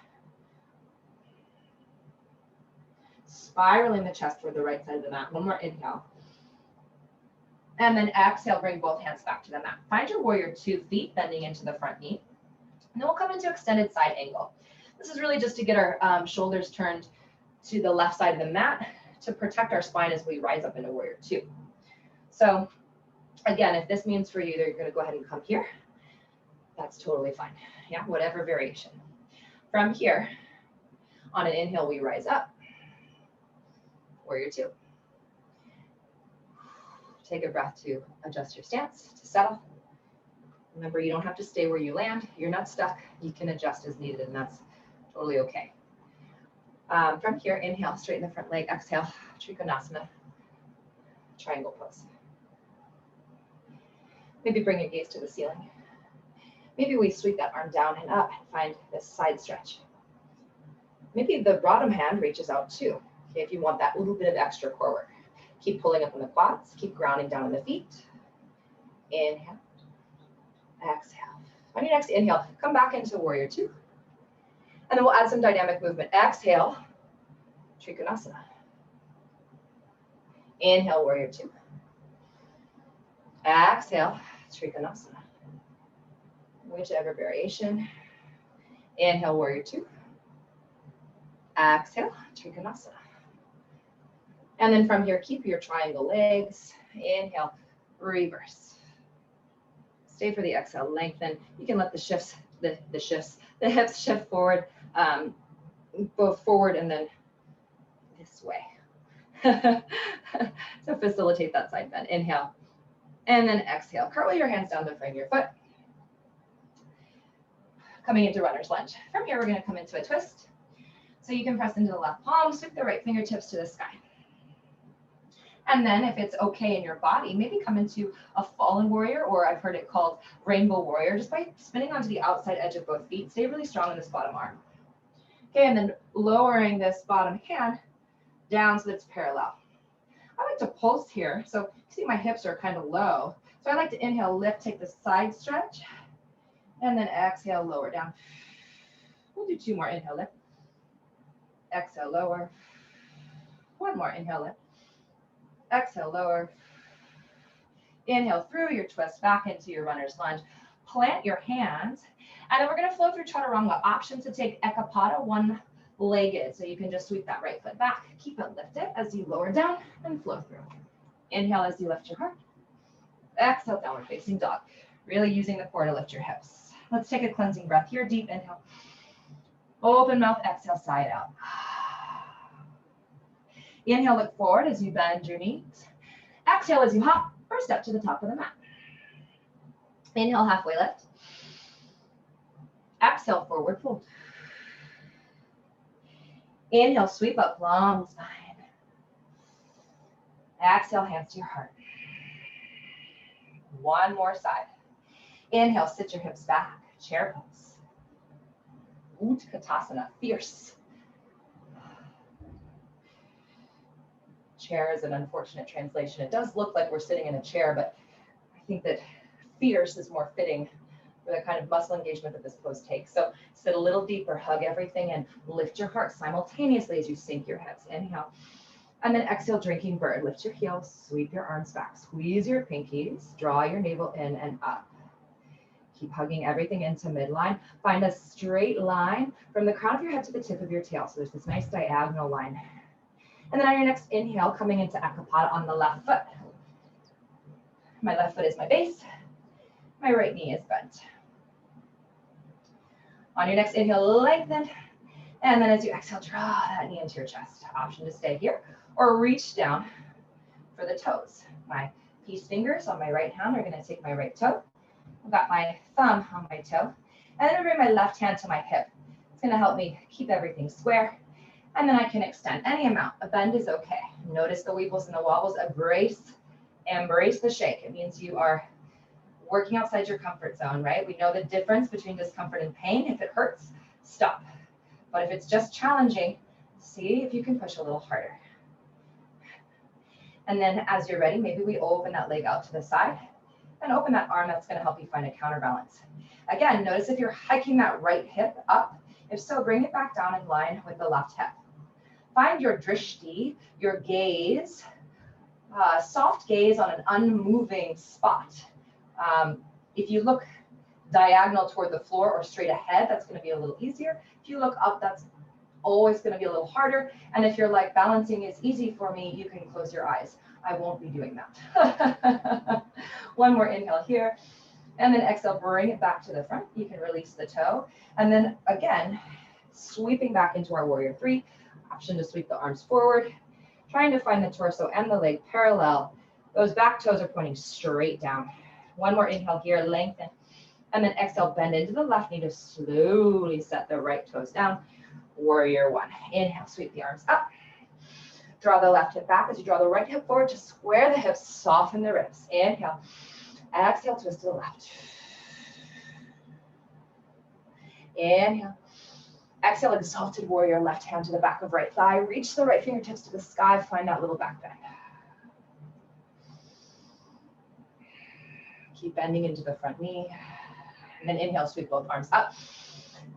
Spiraling the chest toward the right side of the mat. One more inhale. And then exhale, bring both hands back to the mat. Find your warrior two, feet bending into the front knee. And then we'll come into extended side angle. This is really just to get our shoulders turned to the left side of the mat to protect our spine as we rise up into warrior two. So again, if this means for you that you're going to go ahead and come here, that's totally fine. Yeah, whatever variation. From here, on an inhale, we rise up. Warrior two. Take a breath to adjust your stance, to settle. Remember, you don't have to stay where you land. You're not stuck. You can adjust as needed, and that's totally okay. From here, inhale, straighten the front leg. Exhale, Trikonasana, triangle pose. Maybe bring your gaze to the ceiling. Maybe we sweep that arm down and up and find this side stretch. Maybe the bottom hand reaches out too, okay, if you want that little bit of extra core work. Keep pulling up on the quads, keep grounding down on the feet. Inhale, exhale. On your next inhale, come back into warrior two. And then we'll add some dynamic movement. Exhale, Trikonasana. Inhale, warrior two. Exhale, Trikonasana. Whichever variation. Inhale, warrior two. Exhale, Trikonasana. And then from here, keep your triangle legs. Inhale, reverse. Stay for the exhale, lengthen. You can let the hips shift forward, both forward and then this way to facilitate that side bend. Inhale, and then exhale. Cartwheel your hands down to frame your foot. Coming into runner's lunge. From here, we're going to come into a twist. So you can press into the left palm, sweep the right fingertips to the sky. And then if it's okay in your body, maybe come into a fallen warrior, or I've heard it called rainbow warrior, just by spinning onto the outside edge of both feet. Stay really strong in this bottom arm. Okay, and then lowering this bottom hand down so that it's parallel. I like to pulse here. So you see my hips are kind of low. So I like to inhale, lift, take the side stretch, and then exhale, lower down. We'll do two more. Inhale, lift. Exhale, lower. One more. Inhale, lift. Exhale, lower. Inhale through your twist back into your runner's lunge. Plant your hands. And then we're going to flow through chaturanga. Option to take ekapada, one-legged. So you can just sweep that right foot back. Keep it lifted as you lower down and flow through. Inhale as you lift your heart. Exhale, downward facing dog. Really using the core to lift your hips. Let's take a cleansing breath here. Deep inhale. Open mouth, exhale, side out. Inhale, look forward as you bend your knees. Exhale as you hop or step to the top of the mat. Inhale, halfway lift. Exhale, forward fold. Inhale, sweep up, long spine. Exhale, hands to your heart. One more side. Inhale, sit your hips back, chair pose. Utkatasana, fierce. Chair is an unfortunate translation. It does look like we're sitting in a chair, but I think that fierce is more fitting for the kind of muscle engagement that this pose takes. So sit a little deeper, hug everything, and lift your heart simultaneously as you sink your hips. Inhale. And then exhale, drinking bird. Lift your heels, sweep your arms back, squeeze your pinkies, draw your navel in and up. Keep hugging everything into midline. Find a straight line from the crown of your head to the tip of your tail. So there's this nice diagonal line. And then on your next inhale, coming into ekapada on the left foot. My left foot is my base. My right knee is bent. On your next inhale, lengthen. And then as you exhale, draw that knee into your chest. Option to stay here or reach down for the toes. My peace fingers on my right hand are going to take my right toe. I've got my thumb on my toe. And then I bring my left hand to my hip. It's going to help me keep everything square. And then I can extend any amount. A bend is okay. Notice the weebles and the wobbles. Embrace the shake. It means you are working outside your comfort zone, right? We know the difference between discomfort and pain. If it hurts, stop. But if it's just challenging, see if you can push a little harder. And then as you're ready, maybe we open that leg out to the side and open that arm. That's going to help you find a counterbalance. Again, notice if you're hiking that right hip up. If so, bring it back down in line with the left hip. Find your drishti, your gaze, soft gaze on an unmoving spot. If you look diagonal toward the floor or straight ahead, that's going to be a little easier. If you look up, that's always going to be a little harder. And if you're like, balancing is easy for me, you can close your eyes. I won't be doing that. One more inhale here. And then exhale, bring it back to the front. You can release the toe. And then again, sweeping back into our warrior three. Option to sweep the arms forward. Trying to find the torso and the leg parallel. Those back toes are pointing straight down. One more inhale here, lengthen. And then exhale, bend into the left knee to slowly set the right toes down. Warrior one. Inhale, sweep the arms up. Draw the left hip back as you draw the right hip forward to square the hips, soften the ribs. Inhale. Exhale, twist to the left. Inhale. Exhale, exalted warrior, left hand to the back of right thigh. Reach the right fingertips to the sky. Find that little back bend. Keep bending into the front knee. And then inhale, sweep both arms up.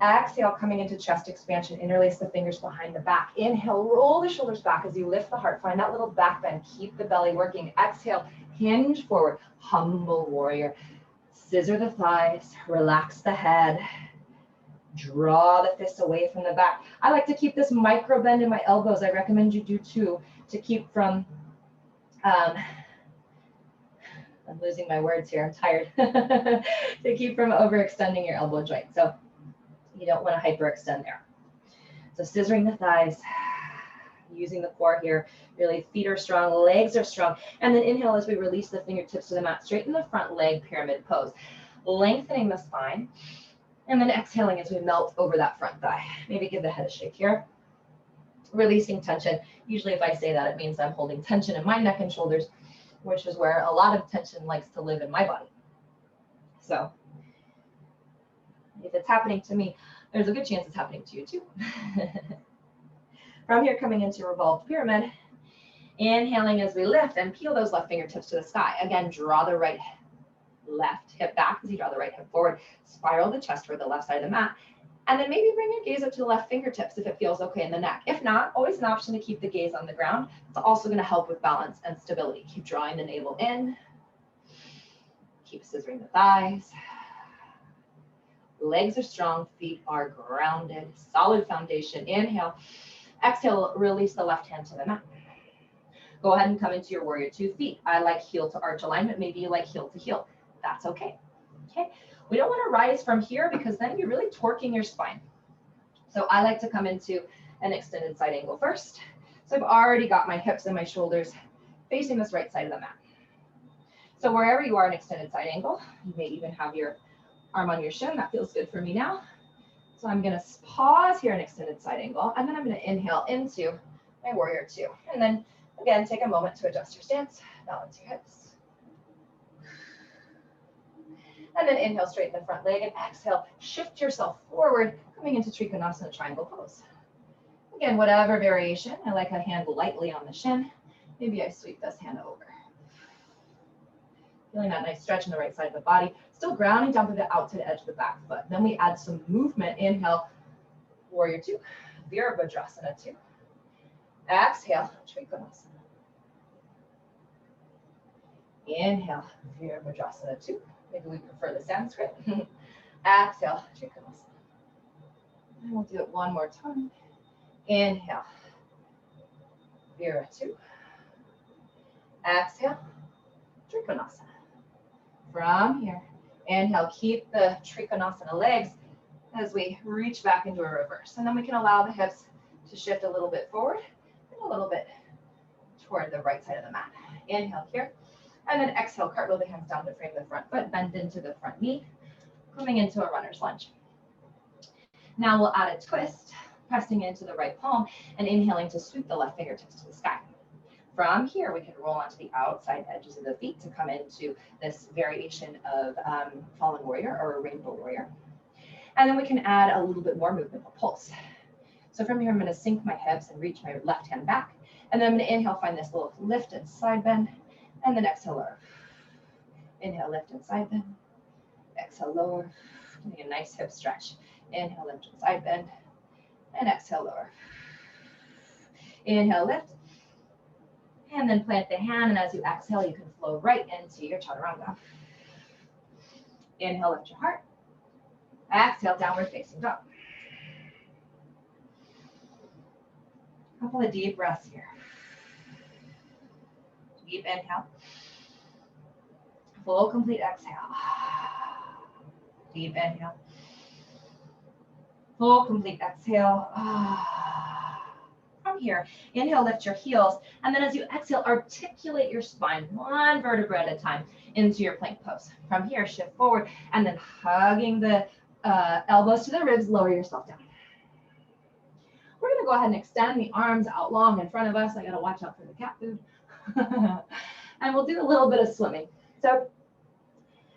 Exhale, coming into chest expansion. Interlace the fingers behind the back. Inhale, roll the shoulders back as you lift the heart. Find that little back bend. Keep the belly working. Exhale, hinge forward. Humble warrior. Scissor the thighs. Relax the head. Draw the fists away from the back. I like to keep this micro bend in my elbows. I recommend you do too, to keep from, I'm losing my words here, I'm tired, to keep from overextending your elbow joint. So you don't want to hyperextend there. So scissoring the thighs, using the core here, really feet are strong, legs are strong. And then inhale as we release the fingertips to the mat, straighten the front leg, pyramid pose, lengthening the spine. And then exhaling as we melt over that front thigh. Maybe give the head a shake here. Releasing tension. Usually if I say that, it means I'm holding tension in my neck and shoulders, which is where a lot of tension likes to live in my body. So if it's happening to me, there's a good chance it's happening to you too. From here, coming into revolved pyramid. Inhaling as we lift and peel those left fingertips to the sky. Again, draw the left hip back as you draw the right hip forward. Spiral the chest toward the left side of the mat. And then maybe bring your gaze up to the left fingertips if it feels okay in the neck. If not, always an option to keep the gaze on the ground. It's also going to help with balance and stability. Keep drawing the navel in. Keep scissoring the thighs. Legs are strong, feet are grounded. Solid foundation. Inhale. Exhale, release the left hand to the mat. Go ahead and come into your warrior two feet. I like heel to arch alignment. Maybe you like heel to heel. That's okay. Okay. We don't want to rise from here because then you're really torquing your spine. So I like to come into an extended side angle first. So I've already got my hips and my shoulders facing this right side of the mat. So wherever you are in extended side angle, you may even have your arm on your shin. That feels good for me now. So I'm going to pause here in extended side angle, and then I'm going to inhale into my warrior two. And then again, take a moment to adjust your stance, balance your hips. And then inhale, straighten the front leg, and exhale, shift yourself forward, coming into Trikonasana triangle pose. Again, whatever variation. I like a hand lightly on the shin. Maybe I sweep this hand over. Feeling that nice stretch in the right side of the body. Still grounding down to the outside edge of the back foot. Then we add some movement. Inhale, warrior two, Virabhadrasana two. Exhale, Trikonasana. Inhale, Virabhadrasana two. Maybe we prefer the Sanskrit. Exhale, Trikonasana. And we'll do it one more time. Inhale, Vira two. Exhale, Trikonasana. From here, inhale, keep the Trikonasana legs as we reach back into a reverse. And then we can allow the hips to shift a little bit forward and a little bit toward the right side of the mat. Inhale here. And then exhale, cartwheel the hands down to frame the front foot, bend into the front knee, coming into a runner's lunge. Now we'll add a twist, pressing into the right palm and inhaling to sweep the left fingertips to the sky. From here, we can roll onto the outside edges of the feet to come into this variation of fallen warrior or a rainbow warrior. And then we can add a little bit more movement, a pulse. So from here, I'm going to sink my hips and reach my left hand back. And then I'm going to inhale, find this little lift and side bend. And then exhale, lower. Inhale, lift and side bend. Exhale, lower. Getting a nice hip stretch. Inhale, lift and side bend. And exhale, lower. Inhale, lift. And then plant the hand. And as you exhale, you can flow right into your chaturanga. Inhale, lift your heart. Exhale, downward facing dog. Couple of deep breaths here. Deep inhale. Full complete exhale. Deep inhale. Full complete exhale. From here, inhale, lift your heels. And then as you exhale, articulate your spine one vertebra at a time into your plank pose. From here, shift forward and then hugging the elbows to the ribs, lower yourself down. We're going to go ahead and extend the arms out long in front of us. I got to watch out for the cat food. And we'll do a little bit of swimming. So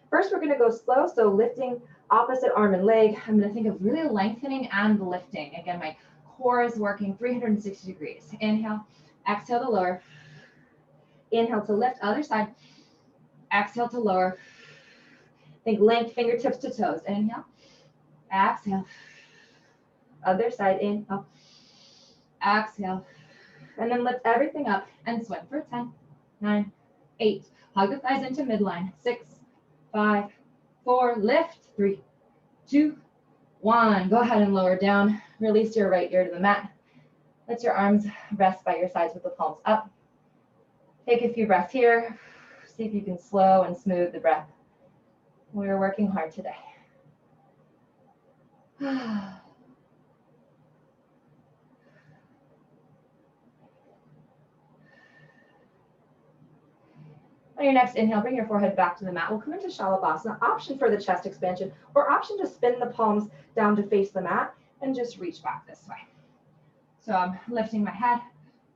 first, we're going to go slow. So lifting opposite arm and leg. I'm going to think of really lengthening and lifting. Again, my core is working 360 degrees. Inhale, exhale to lower. Inhale to lift, other side. Exhale to lower. Think length, fingertips to toes. Inhale, exhale. Other side, inhale, exhale. And then lift everything up and swim for 10, 9, 8. Hug the thighs into midline. 6, 5, 4, lift. 3, 2, 1. Go ahead and lower down. Release your right ear to the mat. Let your arms rest by your sides with the palms up. Take a few breaths here. See if you can slow and smooth the breath. We're working hard today. On your next inhale, bring your forehead back to the mat. We'll come into Shalabhasana, option for the chest expansion, or option to spin the palms down to face the mat and just reach back this way. So I'm lifting my head,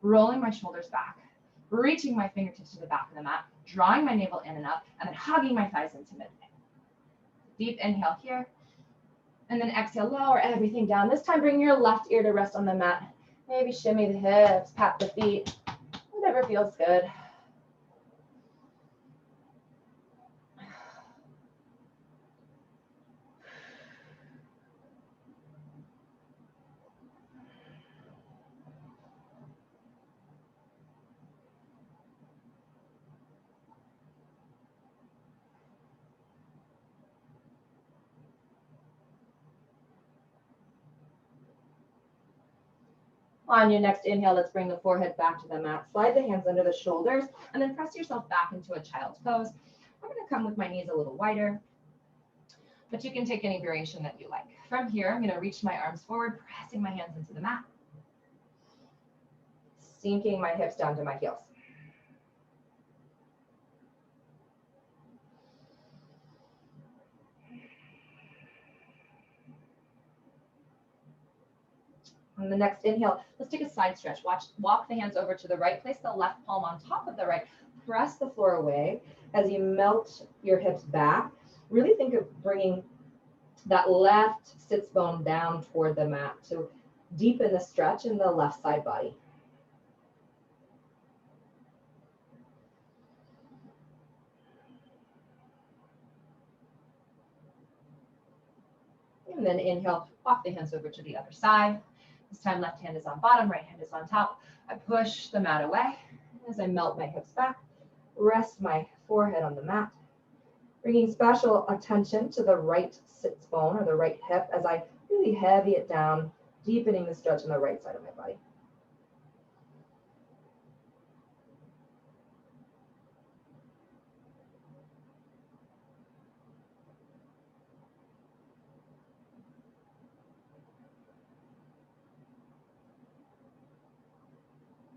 rolling my shoulders back, reaching my fingertips to the back of the mat, drawing my navel in and up, and then hugging my thighs into midline. Deep inhale here, and then exhale, lower everything down. This time, bring your left ear to rest on the mat. Maybe shimmy the hips, pat the feet, whatever feels good. On your next inhale, let's bring the forehead back to the mat. Slide the hands under the shoulders, and then press yourself back into a child's pose. I'm going to come with my knees a little wider, but you can take any variation that you like. From here, I'm going to reach my arms forward, pressing my hands into the mat, sinking my hips down to my heels. On the next inhale, let's take a side stretch. Walk the hands over to the right. Place the left palm on top of the right. Press the floor away as you melt your hips back. Really think of bringing that left sits bone down toward the mat to deepen the stretch in the left side body. And then inhale, walk the hands over to the other side. This time, left hand is on bottom, right hand is on top. I push the mat away. As I melt my hips back, rest my forehead on the mat, bringing special attention to the right sits bone or the right hip as I really heavy it down, deepening the stretch on the right side of my body.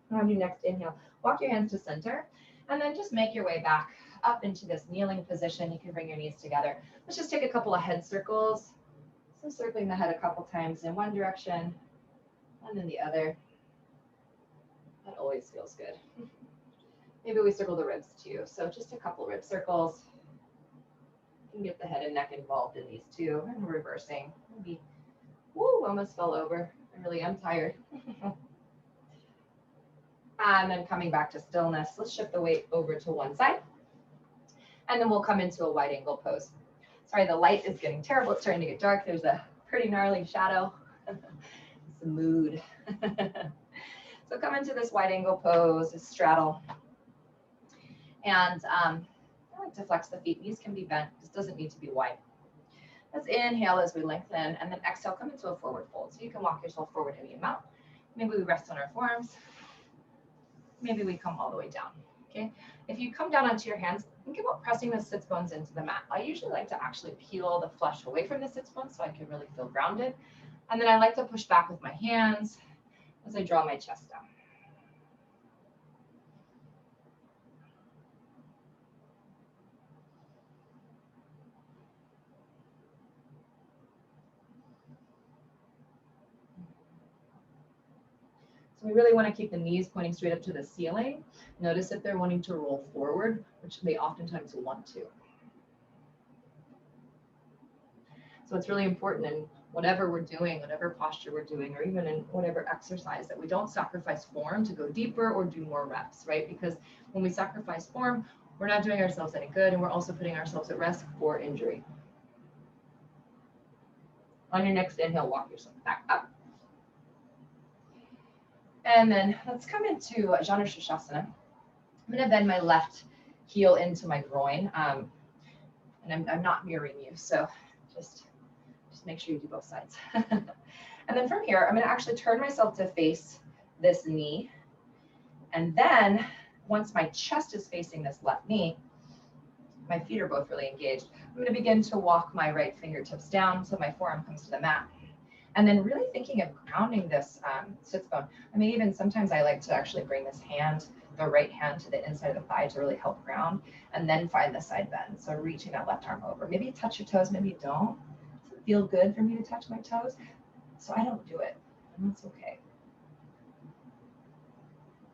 On your next inhale, walk your hands to center, and then just make your way back up into this kneeling position. You can bring your knees together. Let's just take a couple of head circles. So circling the head a couple times in one direction and then the other. That always feels good. Maybe we circle the ribs too. So just a couple rib circles. You can get the head and neck involved in these too, and reversing. Maybe, woo, almost fell over. I really am tired. And then coming back to stillness, let's shift the weight over to one side. And then we'll come into a wide angle pose. Sorry, the light is getting terrible. It's starting to get dark. There's a pretty gnarly shadow. It's the mood. So come into this wide angle pose, a straddle. And I like to flex the feet. Knees can be bent. This doesn't need to be wide. Let's inhale as we lengthen, and then exhale, come into a forward fold. So you can walk yourself forward any amount. Maybe we rest on our forearms. Maybe we come all the way down, okay? If you come down onto your hands, think about pressing the sits bones into the mat. I usually like to actually peel the flesh away from the sits bones so I can really feel grounded. And then I like to push back with my hands as I draw my chest down. So we really want to keep the knees pointing straight up to the ceiling. Notice if they're wanting to roll forward, which they oftentimes want to. So it's really important in whatever we're doing, whatever posture we're doing, or even in whatever exercise, that we don't sacrifice form to go deeper or do more reps, right? Because when we sacrifice form, we're not doing ourselves any good, and we're also putting ourselves at risk for injury. On your next inhale, walk yourself back up. And then let's come into Janu Shirshasana. I'm going to bend my left heel into my groin, and I'm not mirroring you, so just make sure you do both sides. And then from here, I'm going to actually turn myself to face this knee. And then once my chest is facing this left knee, my feet are both really engaged. I'm going to begin to walk my right fingertips down so my forearm comes to the mat. And then really thinking of grounding this sits bone. I mean, even sometimes I like to actually bring this hand, the right hand, to the inside of the thigh to really help ground, and then find the side bend. So reaching that left arm over. Maybe you touch your toes, maybe you don't. It doesn't feel good for me to touch my toes, so I don't do it, and that's okay.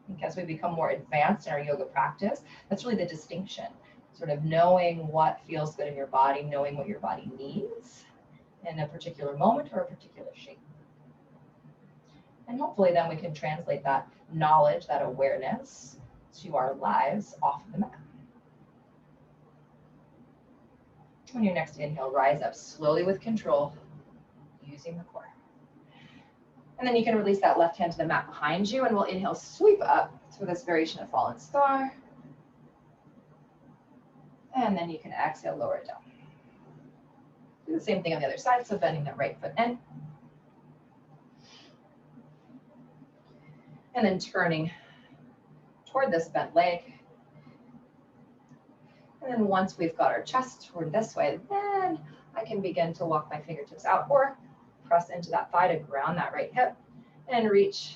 I think as we become more advanced in our yoga practice, that's really the distinction. Sort of knowing what feels good in your body, knowing what your body needs in a particular moment or a particular shape. And hopefully then we can translate that knowledge, that awareness, to our lives off of the mat. On your next inhale, rise up slowly with control, using the core. And then you can release that left hand to the mat behind you, and we'll inhale, sweep up to this variation of fallen star. And then you can exhale, lower it down. Do the same thing on the other side, so bending that right foot in. And then turning toward this bent leg. And then once we've got our chest toward this way, then I can begin to walk my fingertips out or press into that thigh to ground that right hip and reach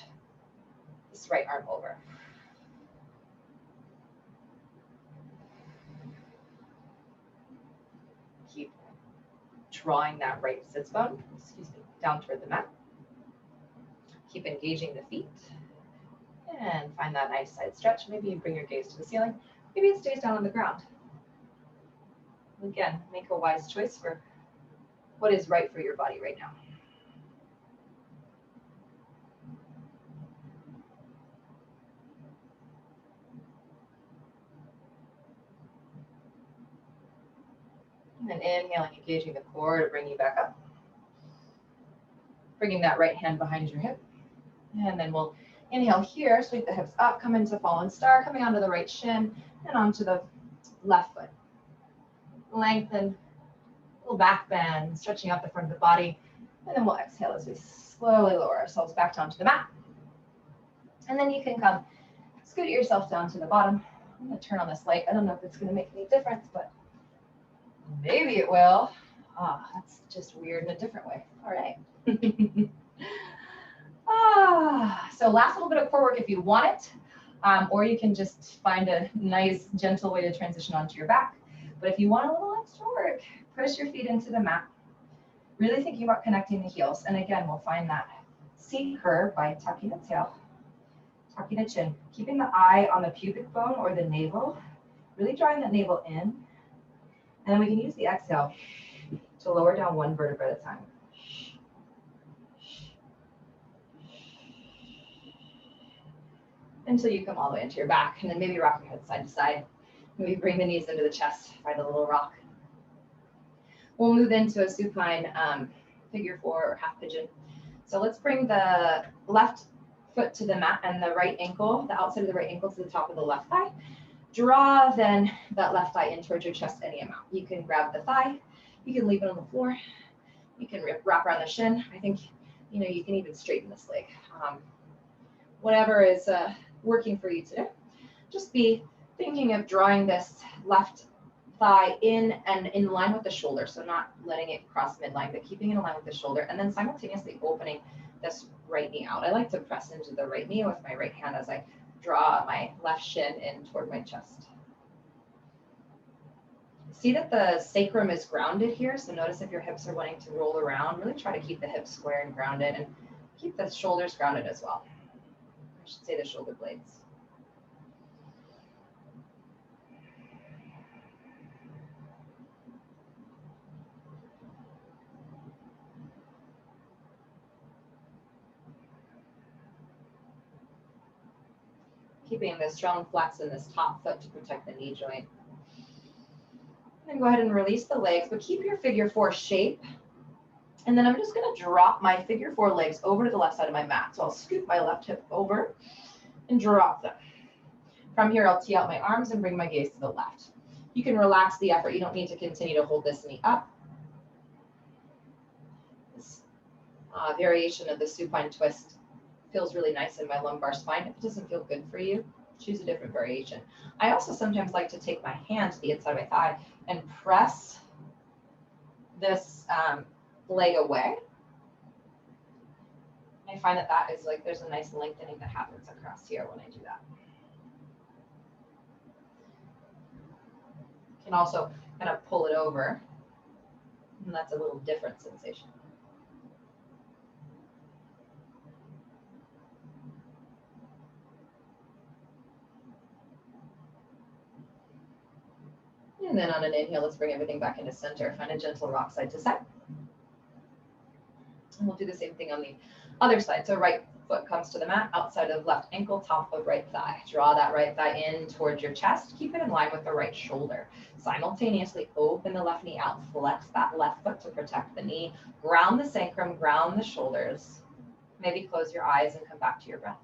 this right arm over. Keep drawing that right sits bone, down toward the mat. Keep engaging the feet. And find that nice side stretch. Maybe you bring your gaze to the ceiling. Maybe it stays down on the ground. Again, make a wise choice for what is right for your body right now. And then inhaling, engaging the core to bring you back up. Bringing that right hand behind your hip. And then we'll inhale here, sweep the hips up, come into fallen star, coming onto the right shin and onto the left foot. Lengthen, little back bend, stretching out the front of the body. And then we'll exhale as we slowly lower ourselves back down to the mat. And then you can come scoot yourself down to the bottom. I'm going to turn on this light. I don't know if it's going to make any difference, but maybe it will. That's just weird in a different way. All right. So last little bit of core work if you want it, or you can just find a nice, gentle way to transition onto your back. But if you want a little extra work, push your feet into the mat. Really thinking about connecting the heels. And again, we'll find that C curve by tucking the tail, tucking the chin, keeping the eye on the pubic bone or the navel, really drawing that navel in. And then we can use the exhale to lower down one vertebra at a time. Until you come all the way into your back, and then maybe rock your head side to side. Maybe bring the knees into the chest, find a little rock. We'll move into a supine figure 4 or half pigeon. So let's bring the left foot to the mat and the right ankle, the outside of the right ankle to the top of the left thigh. Draw then that left thigh in towards your chest any amount. You can grab the thigh, you can leave it on the floor, you can wrap around the shin. I think, you can even straighten this leg. Whatever is working for you today. Just be thinking of drawing this left thigh in and in line with the shoulder. So not letting it cross midline, but keeping it in line with the shoulder, and then simultaneously opening this right knee out. I like to press into the right knee with my right hand as I draw my left shin in toward my chest. See that the sacrum is grounded here. So notice if your hips are wanting to roll around, really try to keep the hips square and grounded, and keep the shoulders grounded as well. I should say the shoulder blades. Keeping the strong flex in this top foot to protect the knee joint. And go ahead and release the legs, but keep your figure 4 shape. And then I'm just going to drop my figure 4 legs over to the left side of my mat. So I'll scoop my left hip over and drop them. From here, I'll tee out my arms and bring my gaze to the left. You can relax the effort. You don't need to continue to hold this knee up. This variation of the supine twist feels really nice in my lumbar spine. If it doesn't feel good for you, choose a different variation. I also sometimes like to take my hand to the inside of my thigh and press this leg away. I find that is like there's a nice lengthening that happens across here when I do that. You can also kind of pull it over, and that's a little different sensation. And then on an inhale, let's bring everything back into center. Find a gentle rock side to side. And we'll do the same thing on the other side. So right foot comes to the mat, outside of left ankle, top of right thigh. Draw that right thigh in towards your chest. Keep it in line with the right shoulder. Simultaneously open the left knee out. Flex that left foot to protect the knee. Ground the sacrum, ground the shoulders. Maybe close your eyes and come back to your breath.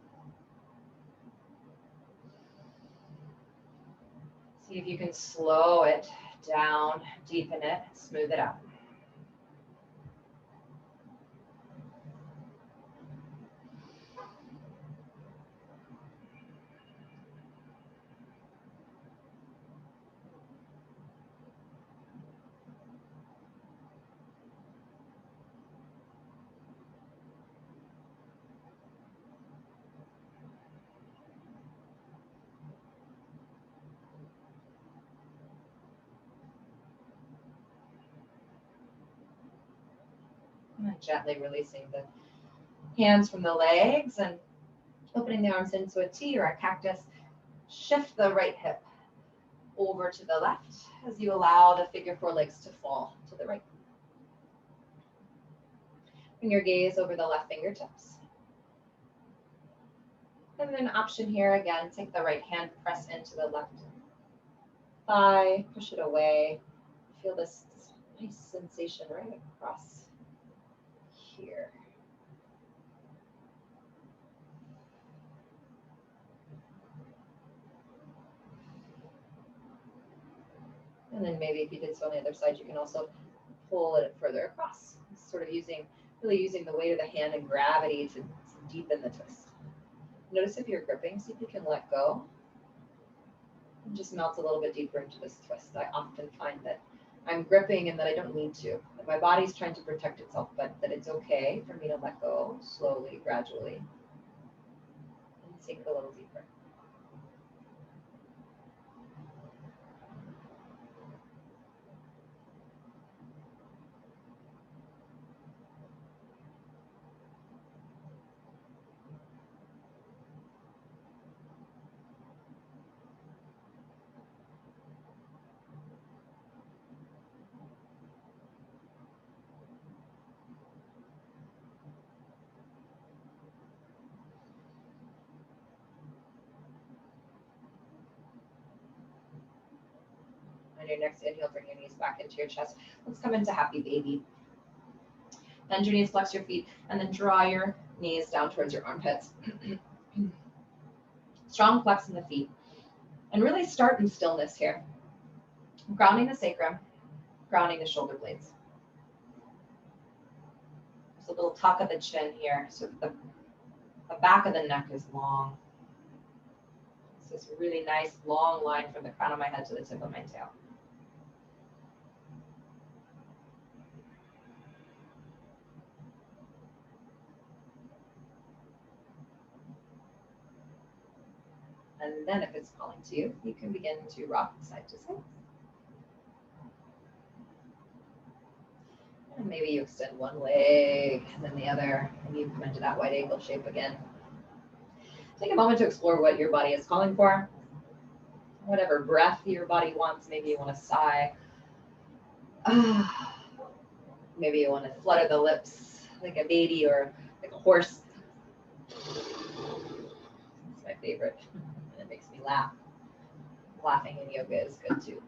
See if you can slow it down, deepen it, smooth it out. Gently releasing the hands from the legs and opening the arms into a T or a cactus. Shift the right hip over to the left as you allow the figure 4 legs to fall to the right. Bring your gaze over the left fingertips. And then option here again, take the right hand, press into the left thigh, push it away. Feel this nice sensation right across here. And then maybe if you did so on the other side, you can also pull it further across, sort of really using the weight of the hand and gravity to deepen the twist. Notice if you're gripping, see if you can let go and just melt a little bit deeper into this twist. I often find that I'm gripping and that I don't need to. That my body's trying to protect itself, but that it's okay for me to let go slowly, gradually, and sink a little deeper. On your next inhale, bring your knees back into your chest. Let's come into happy baby. Bend your knees, flex your feet, and then draw your knees down towards your armpits. Strong flex in the feet. And really start in stillness here. Grounding the sacrum, grounding the shoulder blades. There's a little tuck of the chin here, so the back of the neck is long. It's this really nice long line from the crown of my head to the tip of my tail. And then if it's calling to you, you can begin to rock side to side. And maybe you extend one leg and then the other, and you come into that wide angle shape again. Take a moment to explore what your body is calling for. Whatever breath your body wants, maybe you want to sigh. Maybe you want to flutter the lips like a baby or like a horse. It's my favorite. And it makes me laugh. Laughing in yoga is good too.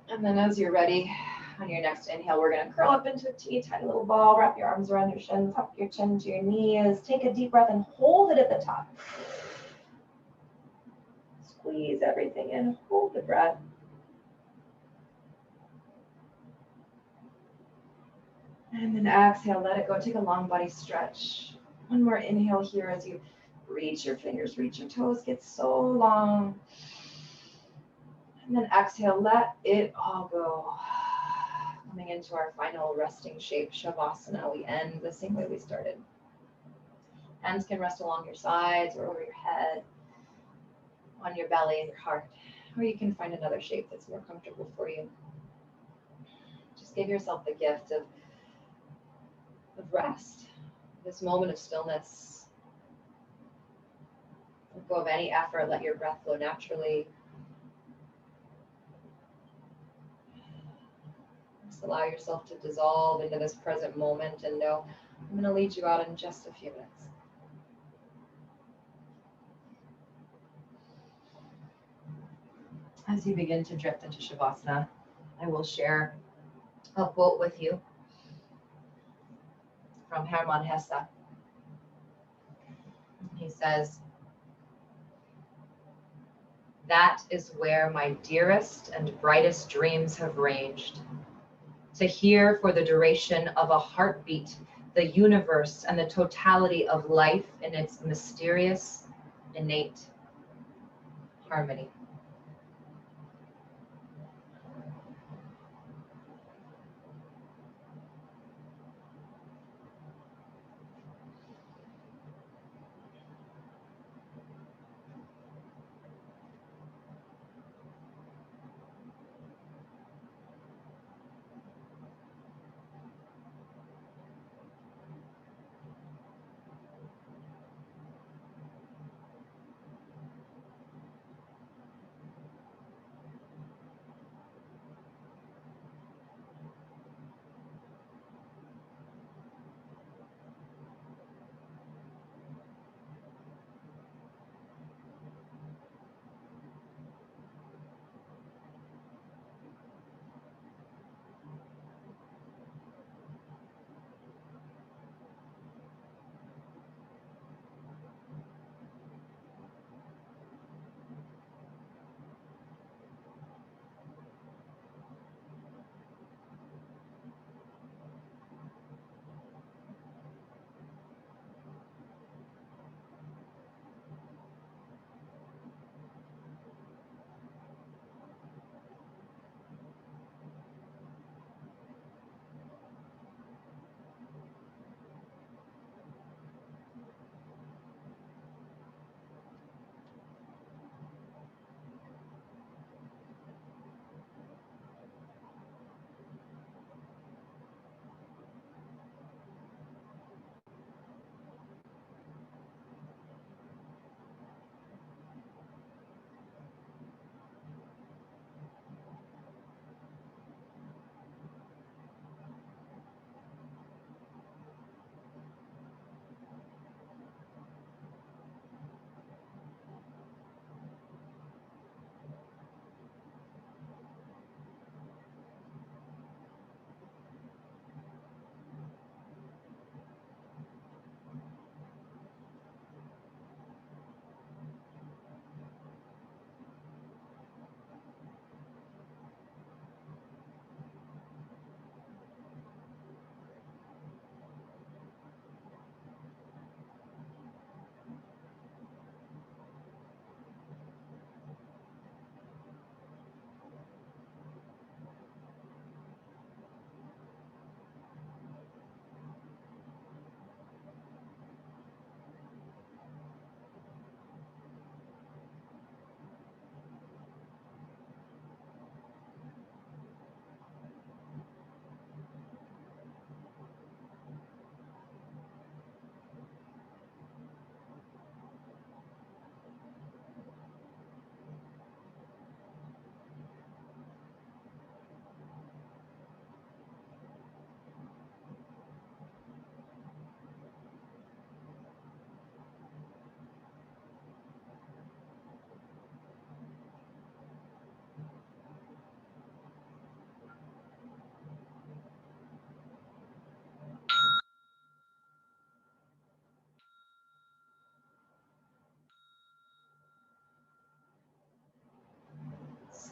And then as you're ready, on your next inhale, we're going to curl up into a teeny tiny little ball. Wrap your arms around your shins, tuck your chin to your knees. Take a deep breath and hold it at the top. Squeeze everything in. Hold the breath. And then exhale, let it go. Take a long body stretch. One more inhale here as you reach your fingers, reach your toes, get so long. And then exhale, let it all go. Coming into our final resting shape, Shavasana. We end the same way we started. Hands can rest along your sides or over your head, on your belly and your heart. Or you can find another shape that's more comfortable for you. Just give yourself the gift of rest, this moment of stillness. Let go of any effort, let your breath flow naturally. Just allow yourself to dissolve into this present moment and know I'm going to lead you out in just a few minutes. As you begin to drift into Shavasana, I will share a quote with you from Hermann Hesse. He says, "That is where my dearest and brightest dreams have ranged. To hear for the duration of a heartbeat the universe and the totality of life in its mysterious, innate harmony."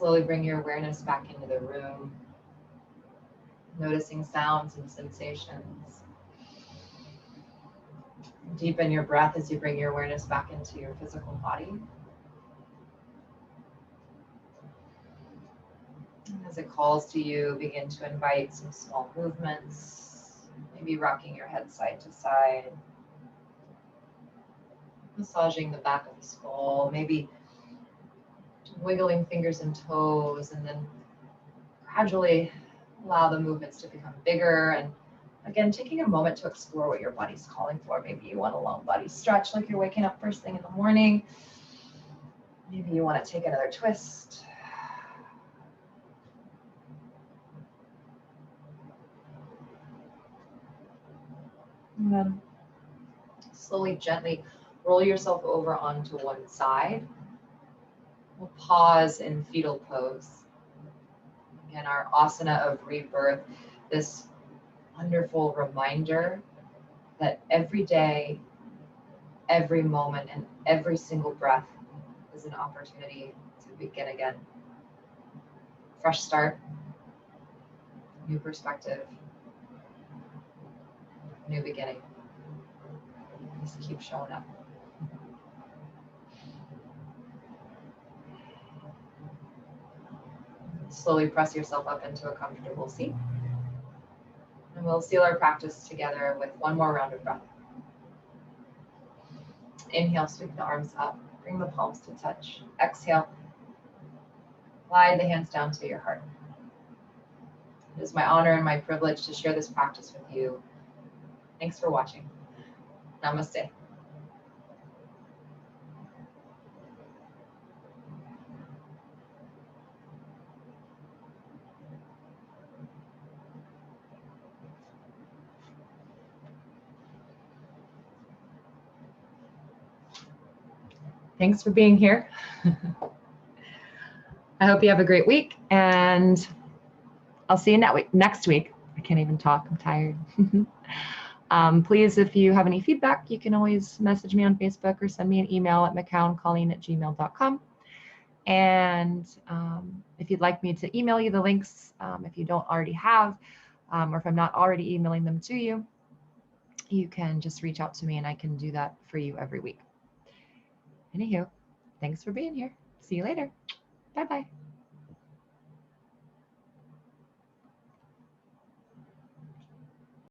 slowly bring your awareness back into the room, noticing sounds and sensations. Deepen your breath as you bring your awareness back into your physical body. And as it calls to you, begin to invite some small movements, maybe rocking your head side to side, massaging the back of the skull, maybe wiggling fingers and toes, and then gradually allow the movements to become bigger. And again, taking a moment to explore what your body's calling for. Maybe you want a long body stretch like you're waking up first thing in the morning. Maybe you want to take another twist. And then slowly, gently roll yourself over onto one side. We'll pause in fetal pose. Again, our asana of rebirth, this wonderful reminder that every day, every moment, and every single breath is an opportunity to begin again. Fresh start, new perspective, new beginning. Just keep showing up. Slowly press yourself up into a comfortable seat. And we'll seal our practice together with one more round of breath. Inhale, sweep the arms up, bring the palms to touch. Exhale, glide the hands down to your heart. It is my honor and my privilege to share this practice with you. Thanks for watching. Namaste. Thanks for being here. I hope you have a great week, and I'll see you next week. I can't even talk, I'm tired. Please, if you have any feedback, you can always message me on Facebook or send me an email at mccowncolleen@gmail.com. And if you'd like me to email you the links, if you don't already have, or if I'm not already emailing them to you, you can just reach out to me and I can do that for you every week. Anywho, thanks for being here. See you later. Bye-bye.